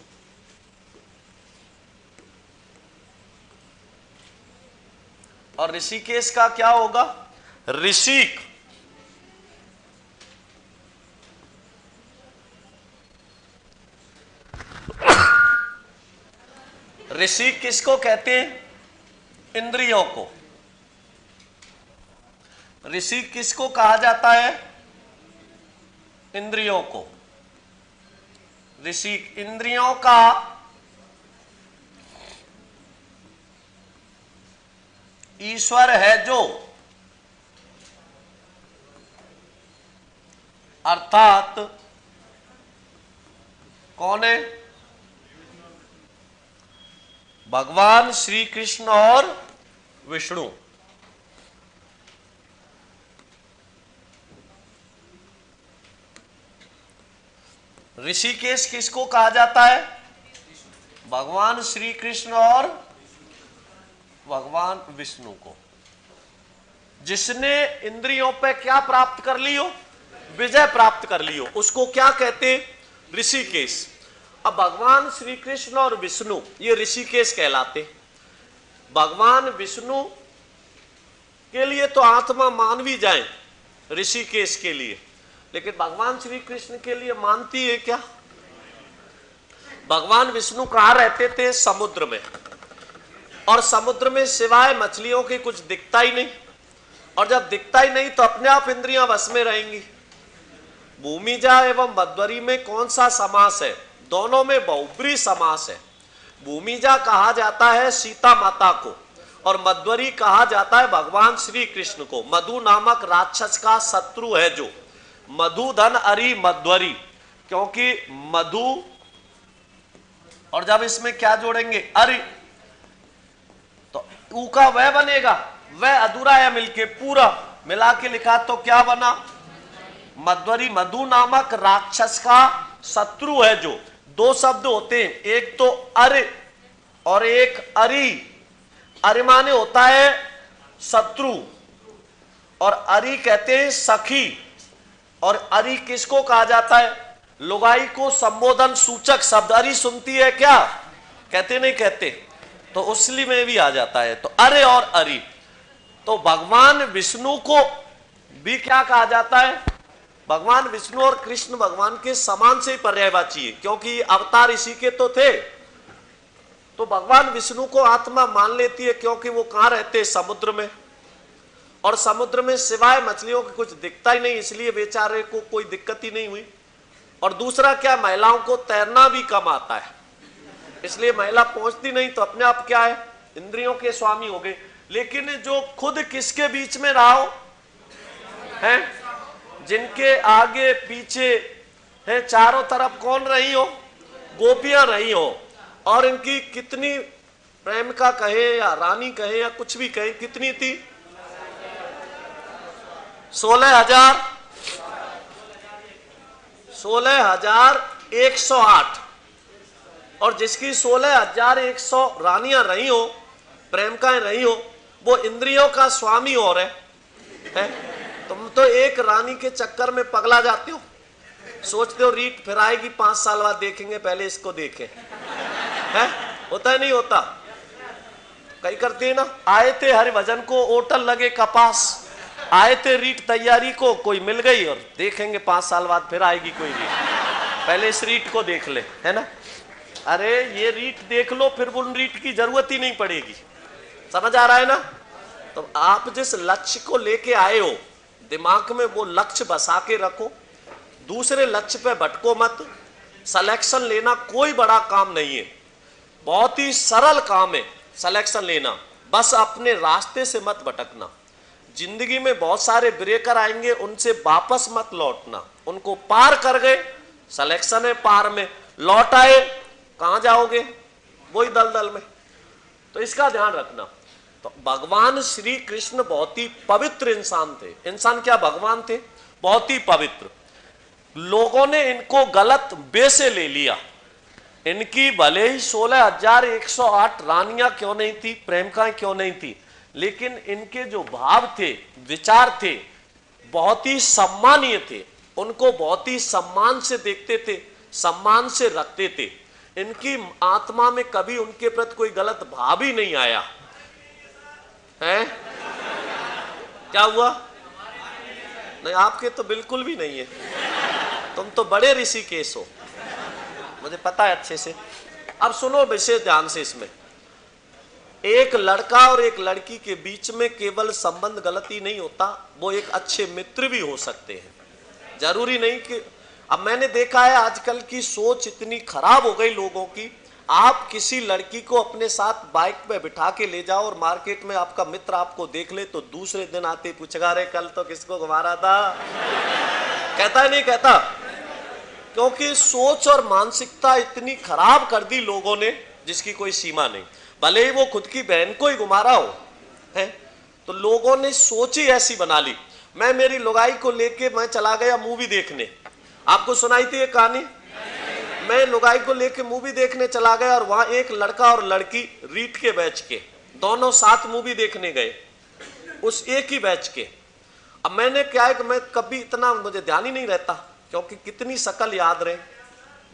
और ऋषिकेश का क्या होगा? ऋषिक। ऋषिक किसको कहते हैं? इंद्रियों को। ऋषिक किसको कहा जाता है? इंद्रियों को। ऋषिक इंद्रियों का ईश्वर है जो, अर्थात कौन है? भगवान श्री कृष्ण और विष्णु। ऋषिकेश किसको कहा जाता है? भगवान श्री कृष्ण और भगवान विष्णु को। जिसने इंद्रियों पे क्या प्राप्त कर लियो? विजय प्राप्त कर लियो, उसको क्या कहते? ऋषिकेश। अब भगवान श्री कृष्ण और विष्णु ये ऋषिकेश कहलाते। भगवान विष्णु के लिए तो आत्मा मान भी जाए ऋषिकेश के लिए, लेकिन भगवान श्री कृष्ण के लिए मानती है क्या? भगवान विष्णु कहाँ रहते थे? समुद्र में। और समुद्र में सिवाय मछलियों के कुछ दिखता ही नहीं। और जब दिखता ही नहीं तो अपने आप इंद्रियां वश में रहेंगी। भूमिजा एवं मध्वरी में कौन सा समास है? दोनों में बहुब्री समास है। भूमिजा कहा जाता है सीता माता को और मध्वरी कहा जाता है भगवान श्री कृष्ण को। मधु नामक राक्षस का शत्रु है जो। मधुधन अरि मध्वरी, क्योंकि मधु और जब इसमें क्या जोड़ेंगे? अरि, तो ऊ का वह बनेगा। वह अधूरा है मिलके, पूरा मिला के लिखा तो क्या बना? मध्वरी। मधु नामक राक्षस का शत्रु है जो। दो शब्द होते हैं, एक तो अरे और एक अरि। अरि माने होता है शत्रु और अरि कहते हैं सखी। और अरि किसको कहा जाता है? लुगाई को संबोधन सूचक शब्द। अरि सुनती है क्या? कहते नहीं कहते? तो उसली में भी आ जाता है। तो अरे और अरि। तो भगवान विष्णु को भी क्या कहा जाता है? भगवान विष्णु और कृष्ण भगवान के समान से ही पर्यायवाची है, क्योंकि अवतार इसी के तो थे। तो भगवान विष्णु को आत्मा मान लेती है, क्योंकि वो कहां रहते हैं? समुद्र में। और समुद्र में सिवाय मछलियों के कुछ दिखता ही नहीं, इसलिए बेचारे को कोई दिक्कत ही नहीं हुई। और दूसरा क्या? महिलाओं को तैरना भी कम आता है, इसलिए महिला पहुंचती नहीं, तो अपने आप क्या है? इंद्रियों के स्वामी हो गए। लेकिन जो खुद किसके बीच में रहा हो है? जिनके आगे पीछे है, चारों तरफ कौन रही हो? गोपियां रही हो। और इनकी कितनी प्रेमिका कहे या रानी कहे या कुछ भी कहे, कितनी थी? 16,000 16,108। और जिसकी 16,100 रानियां रही हो, प्रेमिकाएं रही हो, वो इंद्रियों का स्वामी और है? तो एक रानी के चक्कर में पगला जाते हो, सोचते हो रीट फिर आएगी 5 साल बाद देखेंगे, पहले इसको देखें। है होता है नहीं होता? कई करते हैं ना, आए थे हरिभजन को होटल लगे कपास, आए थे रीट तैयारी को, कोई मिल गई और देखेंगे 5 साल बाद फिर आएगी कोई रीट, पहले इस रीट को देख ले, है ना। अरे ये रीट देख लो, फिर उन रीट की जरूरत ही नहीं पड़ेगी। समझ आ रहा है ना? तो आप जिस लक्ष्य को लेके आए हो, दिमाग में वो लक्ष्य बसा के रखो, दूसरे लक्ष्य पे भटको मत। सिलेक्शन लेना कोई बड़ा काम नहीं है, बहुत ही सरल काम है सिलेक्शन लेना, बस अपने रास्ते से मत भटकना। जिंदगी में बहुत सारे ब्रेकर आएंगे, उनसे वापस मत लौटना, उनको पार कर गए सिलेक्शन है, पार में लौट आए कहां जाओगे? वही दलदल में। तो इसका ध्यान रखना। तो भगवान श्री कृष्ण बहुत ही पवित्र इंसान थे। इंसान क्या, भगवान थे, बहुत ही पवित्र। लोगों ने इनको गलत वे से ले लिया। इनकी भले ही 16,108 रानियां क्यों नहीं थी, प्रेमिकाएं क्यों नहीं थी, लेकिन इनके जो भाव थे, विचार थे, बहुत ही सम्मानीय थे। उनको बहुत ही सम्मान से देखते थे, सम्मान से रखते थे। इनकी आत्मा में कभी उनके प्रति कोई गलत भाव ही नहीं आया है। क्या हुआ? नहीं, आपके तो बिल्कुल भी नहीं है, तुम तो बड़े ऋषिकेश हो, मुझे पता है अच्छे से। अब सुनो विशेष ध्यान से, इसमें एक लड़का और एक लड़की के बीच में केवल संबंध गलत ही नहीं होता, वो एक अच्छे मित्र भी हो सकते हैं। जरूरी नहीं कि, अब मैंने देखा है आजकल की सोच इतनी खराब हो गई लोगों की, आप किसी लड़की को अपने साथ बाइक पे बिठा के ले जाओ और मार्केट में आपका मित्र आपको देख ले तो दूसरे दिन आते पूछेगा, रे कल तो किसको घुमा रहा था? कहता है नहीं कहता? क्योंकि सोच और मानसिकता इतनी खराब कर दी लोगों ने जिसकी कोई सीमा नहीं। भले ही वो खुद की बहन को ही घुमा रहा हो, है तो लोगों ने सोच ही ऐसी बना ली। मैं मेरी लुगाई को लेके मैं चला गया मूवी देखने, आपको सुनाई थी ये कहानी? मैं लुगाई को लेके मूवी देखने चला गया और वहां एक लड़का और लड़की रीट के बैच के, दोनों साथ मूवी देखने गए, उस एक ही बैच के। अब मैंने क्या है कि मैं कभी इतना मुझे ध्यान ही नहीं रहता, क्योंकि कितनी शकल याद रहे,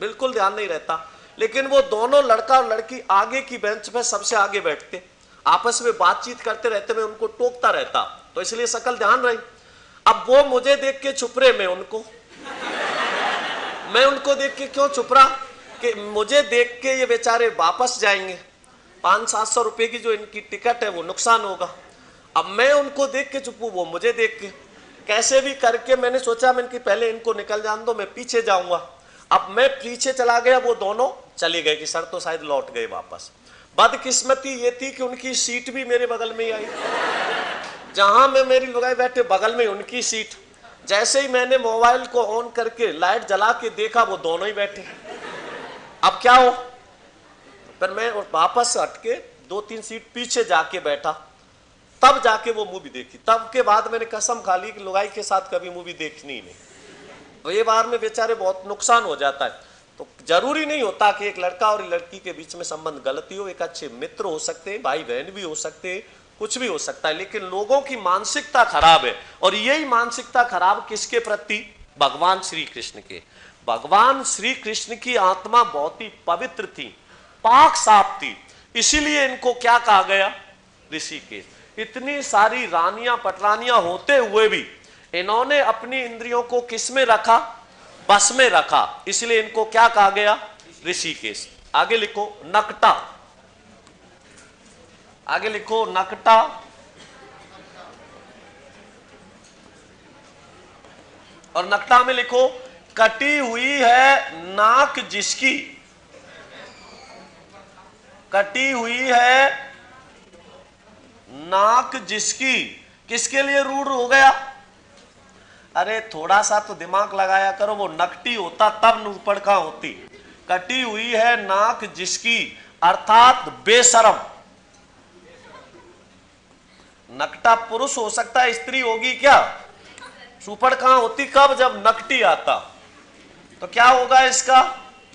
बिल्कुल ध्यान नहीं रहता। लेकिन वो दोनों लड़का और लड़की आगे की बेंच पे सबसे आगे बैठते, आपस में बातचीत करते रहते, मैं उनको टोकता रहता, तो इसलिए शकल ध्यान रही। अब वो मुझे देख के छुप रहे, मैं उनको देख के क्यों छुप रहा कि मुझे देख के ये बेचारे वापस जाएंगे, 500-700 रुपए की जो इनकी टिकट है वो नुकसान होगा। अब मैं उनको देख के चुपूं, वो मुझे देख के, कैसे भी करके मैंने सोचा मैं इनकी पहले इनको निकल जान दो, मैं पीछे जाऊंगा। अब मैं पीछे चला गया, वो दोनों चले गए कि सर तो शायद लौट गए वापस। बदकिस्मती ये थी कि उनकी सीट भी मेरे बगल में ही आई, जहां मैं मेरी लुगाई बैठे बगल में उनकी सीट। जैसे ही मैंने मोबाइल को ऑन करके लाइट जला के देखा, वो दोनों ही बैठे। अब क्या हो, फिर मैं वापस हटके 2-3 सीट पीछे जाके बैठा, तब जाके वो मूवी देखी। तब के बाद मैंने कसम खा ली कि लुगाई के साथ कभी मूवी देखनी ही नहीं। तो ये बार में बेचारे बहुत नुकसान हो जाता है। तो जरूरी नहीं होता कि एक लड़का और लड़की के बीच में संबंध गलती हो, एक अच्छे मित्र हो सकते हैं, भाई बहन भी हो सकते हैं, कुछ भी हो सकता है, लेकिन लोगों की मानसिकता खराब है। और यही मानसिकता खराब किसके प्रति? भगवान श्री कृष्ण के। भगवान श्री कृष्ण की आत्मा बहुत ही पवित्र थी, पाक साफ थी, इसीलिए इनको क्या कहा गया? ऋषिकेश। इतनी सारी रानियां पटरानियां होते हुए भी इन्होंने अपनी इंद्रियों को किस में रखा? बस में रखा, इसलिए इनको क्या कहा गया? ऋषिकेश। आगे लिखो नकटा, आगे लिखो नकटा। और नकटा में लिखो कटी हुई है नाक जिसकी, कटी हुई है नाक जिसकी। किसके लिए रूढ़ हो गया? अरे थोड़ा सा तो दिमाग लगाया करो, वो नकटी होता तब नूपड़ का होती। कटी हुई है नाक जिसकी अर्थात बेशरम। नकटा पुरुष हो सकता है, स्त्री होगी क्या? सुपड़ कहां होती? कब? जब नकटी आता। तो क्या होगा इसका?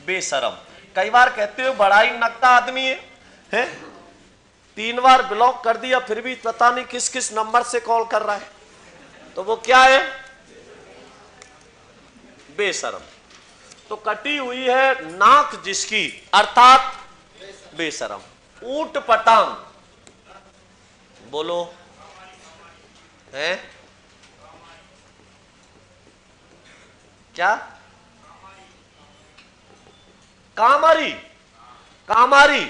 बेशरम। कई बार कहते हो बड़ा ही नकटा आदमी है? 3 बार ब्लॉक कर दिया फिर भी पता नहीं किस किस नंबर से कॉल कर रहा है। तो वो क्या है? बेशरम। तो कटी हुई है नाक जिसकी, अर्थात बेशरम। ऊट पटांग, बोलो है क्या? कामारी, कामारी,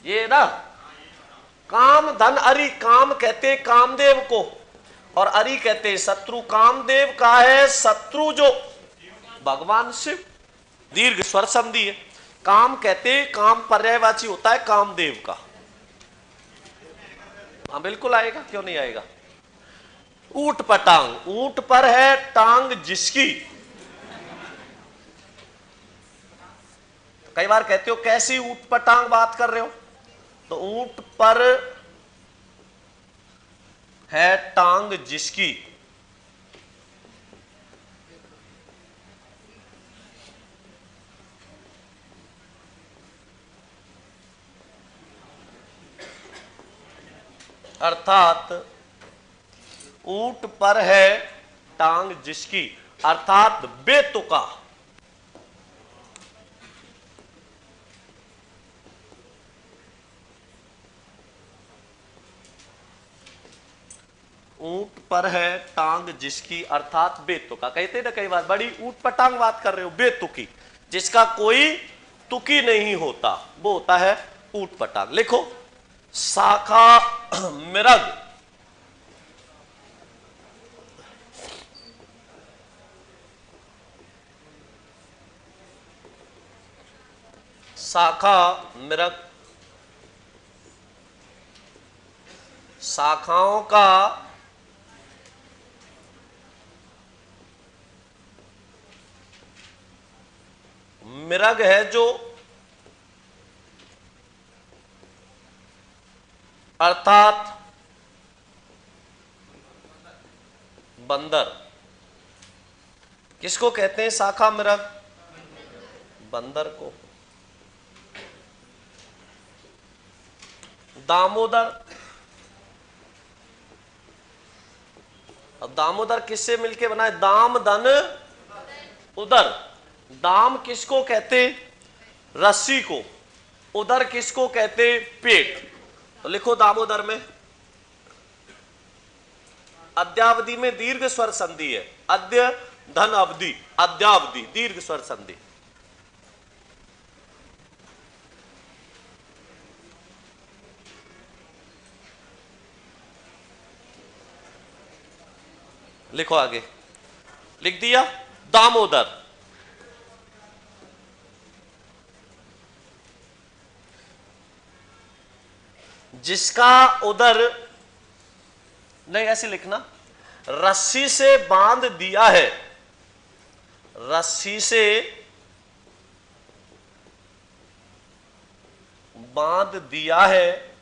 ये ना काम धन अरि, काम कहते हैं कामदेव को, और अरि कहते हैं शत्रु। कामदेव का है शत्रु जो भगवान शिव, दीर्घ स्वर संधि है। काम कहते हैं, काम पर्यायवाची होता है कामदेव का। हाँ बिल्कुल आएगा, क्यों नहीं आएगा। ऊट पटांग, ऊट पर है टांग जिसकी। कई बार कहते हो कैसी ऊट पटांग बात कर रहे हो, तो ऊट पर है टांग जिसकी, अर्थात ऊंट पर है टांग जिसकी, अर्थात बेतुका। ऊंट पर है टांग जिसकी, अर्थात बेतुका। कहते ना कई बार बड़ी ऊंट पटांग बात कर रहे हो, बेतुकी, जिसका कोई तुकी नहीं होता, वो होता है ऊंट पटांग। लिखो शाखा मृग, शाखा मृग, शाखाओं का मृग है जो, अर्थात बंदर। किसको कहते हैं शाखा मृग? बंदर को। दामोदर, अब दामोदर किससे मिलके बना है? दाम धन उदर। दाम किसको कहते? रस्सी को। उदर किसको कहते? पेट। तो लिखो दामोदर में अद्यावधि में दीर्घ स्वर संधि है। अद्य धन अवधि, अद्यावधि दीर्घ स्वर संधि। लिखो आगे, लिख दिया दामोदर। जिसका उदर, नहीं ऐसे लिखना, रस्सी से बांध दिया है, रस्सी से बांध दिया है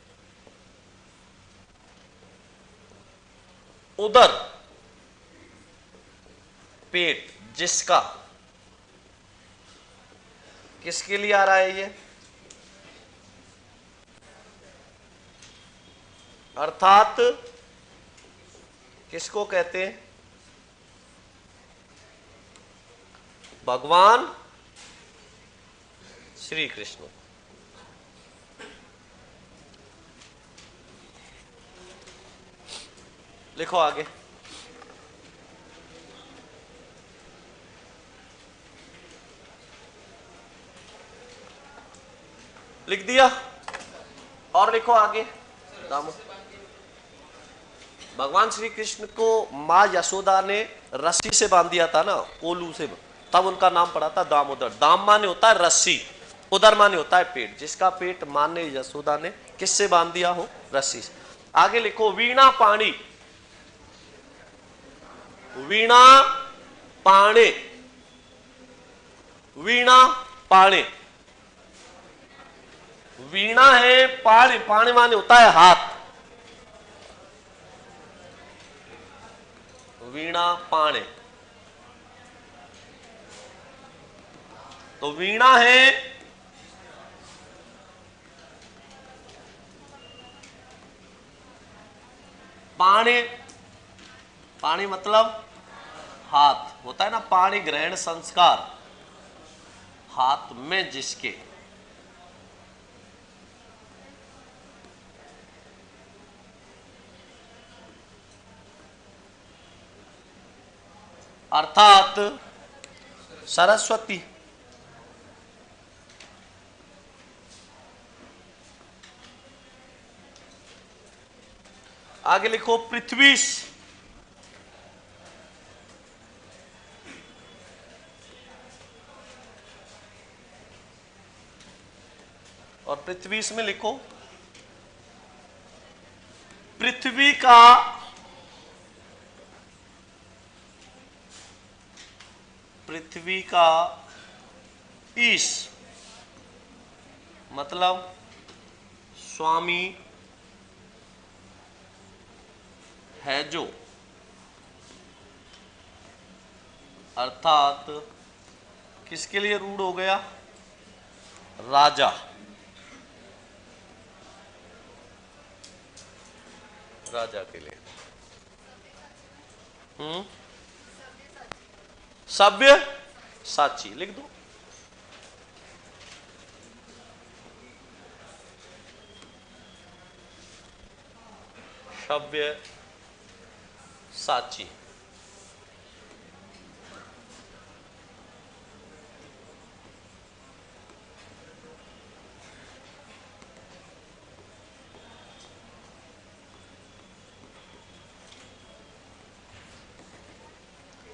उदर, पेट जिसका। किसके लिए आ रहा है ये? अर्थात किसको कहते हैं? भगवान श्री कृष्ण। लिखो आगे, लिख दिया, और लिखो आगे दामो। भगवान श्री कृष्ण को मां यशोदा ने रस्सी से बांध दिया था ना, कोलू से, तब उनका नाम पड़ा था दामोदर। दाम माने होता है रस्सी, उदर माने होता है पेट। जिसका पेट मां ने, यशोदा ने किससे बांध दिया हो? रस्सी से। आगे लिखो वीणा पाणी, वीणा पाणे, वीणा पाणे। वीणा है पाणी, पाणी माने होता है हाथ, वीणा पाणे। तो वीणा है पाणी, पाणी मतलब हाथ होता है ना, पाणी ग्रहण संस्कार, हाथ में जिसके, अर्थात सरस्वती। आगे लिखो पृथ्वी, और पृथ्वी में लिखो पृथ्वी का ईश मतलब स्वामी है जो, अर्थात किसके लिए रूढ़ हो गया? राजा। राजा के लिए। सभ्य साची लिख दो। सभ्य साची।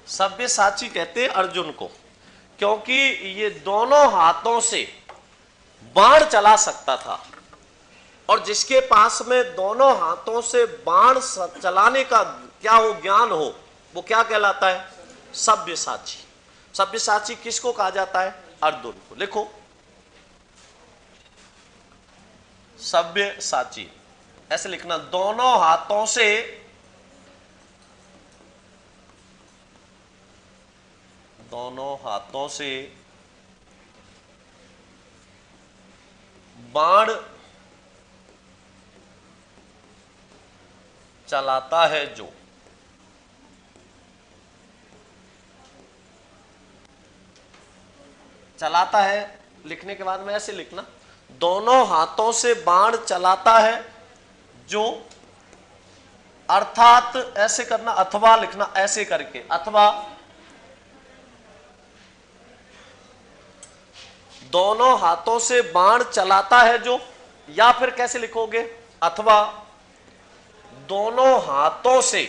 सब्यसाची कहते हैं अर्जुन को, क्योंकि ये दोनों हाथों से बाण चला सकता था, और जिसके पास में दोनों हाथों से बाण चलाने का क्या हो, ज्ञान हो, वो क्या कहलाता है? सब्यसाची। सब्यसाची किसको कहा जाता है? अर्जुन को। लिखो सब्यसाची, ऐसे लिखना, दोनों हाथों से बाण चलाता है जो, चलाता है लिखने के बाद में ऐसे लिखना, दोनों हाथों से बाण चलाता है जो, अर्थात ऐसे करना, अथवा लिखना ऐसे करके, अथवा दोनों हाथों से बाण चलाता है जो, या फिर कैसे लिखोगे? अथवा दोनों हाथों से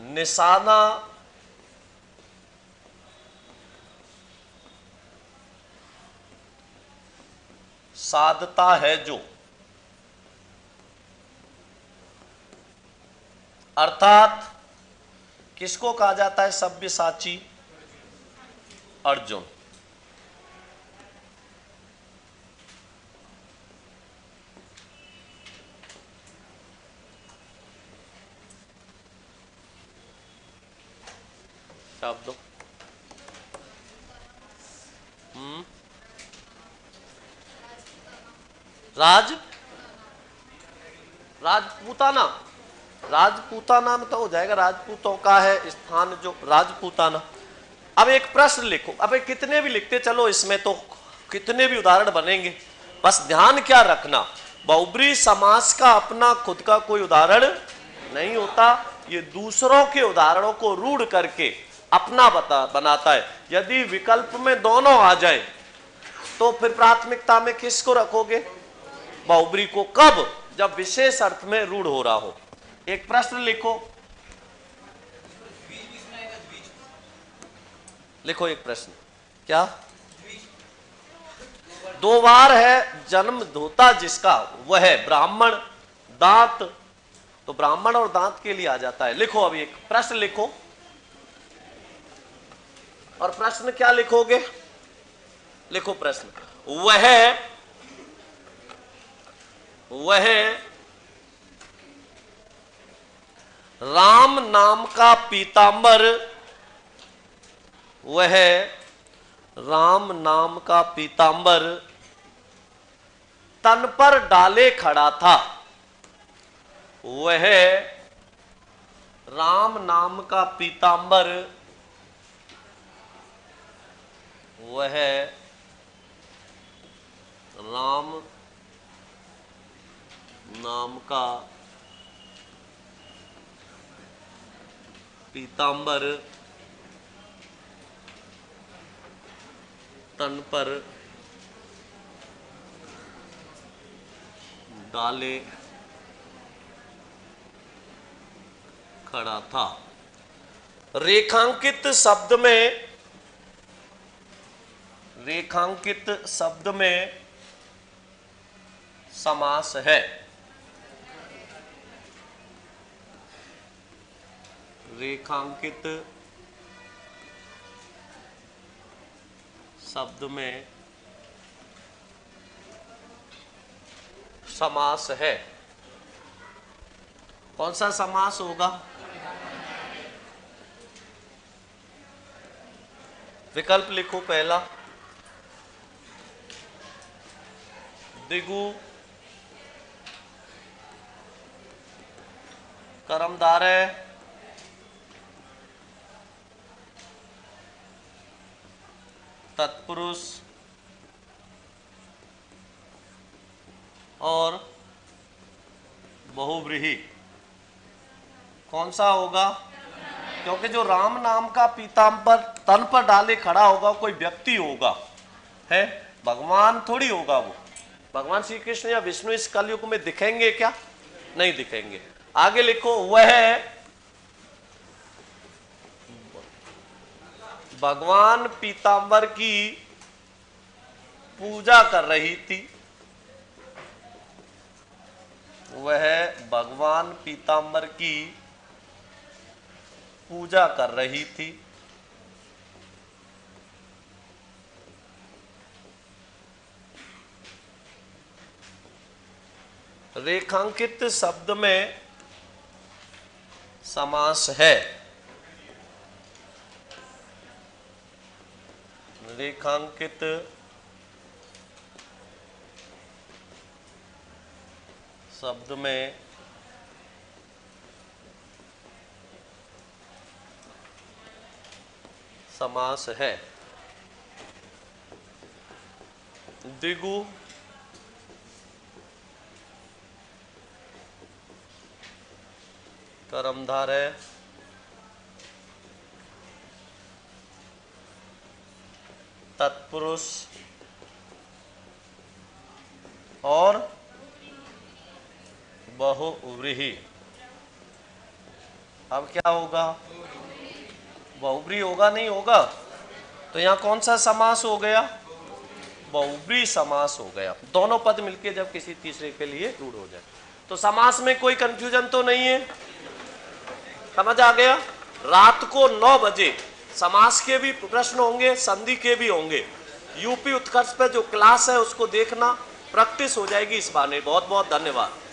निशाना साधता है जो, अर्थात किसको कहा जाता है सब्यसाची? अर्जुन। आप दो। राजपूताना, राजपूताना में तो हो जाएगा, राजपूतों का है स्थान जो, राजपूताना। अब एक प्रश्न लिखो, अब कितने भी लिखते चलो, इसमें तो कितने भी उदाहरण बनेंगे, बस ध्यान क्या रखना, बहुब्रीहि समास का अपना खुद का कोई उदाहरण नहीं होता, ये दूसरों के उदाहरणों को रूढ़ करके अपना बनाता है। यदि विकल्प में दोनों आ जाए तो फिर प्राथमिकता में किसको रखोगे? बहुब्रीहि को। कब? जब विशेष अर्थ में रूढ़ हो रहा हो। एक प्रश्न लिखो, लिखो एक प्रश्न, क्या? दो बार है जन्म होता जिसका, वह है ब्राह्मण दांत, तो ब्राह्मण और दांत के लिए आ जाता है। लिखो अभी एक प्रश्न लिखो, और प्रश्न क्या लिखोगे? लिखो प्रश्न, वह राम नाम का पीतांबर, वह राम नाम का पीतांबर तन पर डाले खड़ा था, वह राम नाम का पीतांबर, वह राम नाम का पीतांबर तन पर डाले खड़ा था। रेखांकित शब्द में समास है। रेखांकित शब्द में समास है। कौन सा समास होगा? विकल्प लिखो। पहला दिगु कर्मधारय तत्पुरुष और बहुव्रीहि। कौन सा होगा? क्योंकि जो राम नाम का पीतांबर तन पर डाले खड़ा होगा कोई व्यक्ति होगा, है, भगवान थोड़ी होगा वो। भगवान श्री कृष्ण या विष्णु इस कलयुग में दिखेंगे क्या? नहीं दिखेंगे। आगे लिखो, वह भगवान पीतांबर की पूजा कर रही थी, वह भगवान पीतांबर की पूजा कर रही थी। रेखांकित शब्द में समास है। रेखांकित शब्द में समास है। दिगु कर्मधारय तत्पुरुष और बहुव्रीहि। अब क्या होगा? बहुव्रीहि होगा, नहीं होगा? तो यहां कौन सा समास हो गया? बहुव्रीहि समास हो गया। दोनों पद मिलके जब किसी तीसरे के लिए रूढ़ हो जाए तो समास में कोई कंफ्यूजन तो नहीं है, समझ आ गया? रात को 9 बजे समास के भी प्रश्न होंगे, संधि के भी होंगे। यूपी उत्कर्ष पे जो क्लास है उसको देखना, प्रैक्टिस हो जाएगी इस बहाने। बहुत बहुत धन्यवाद।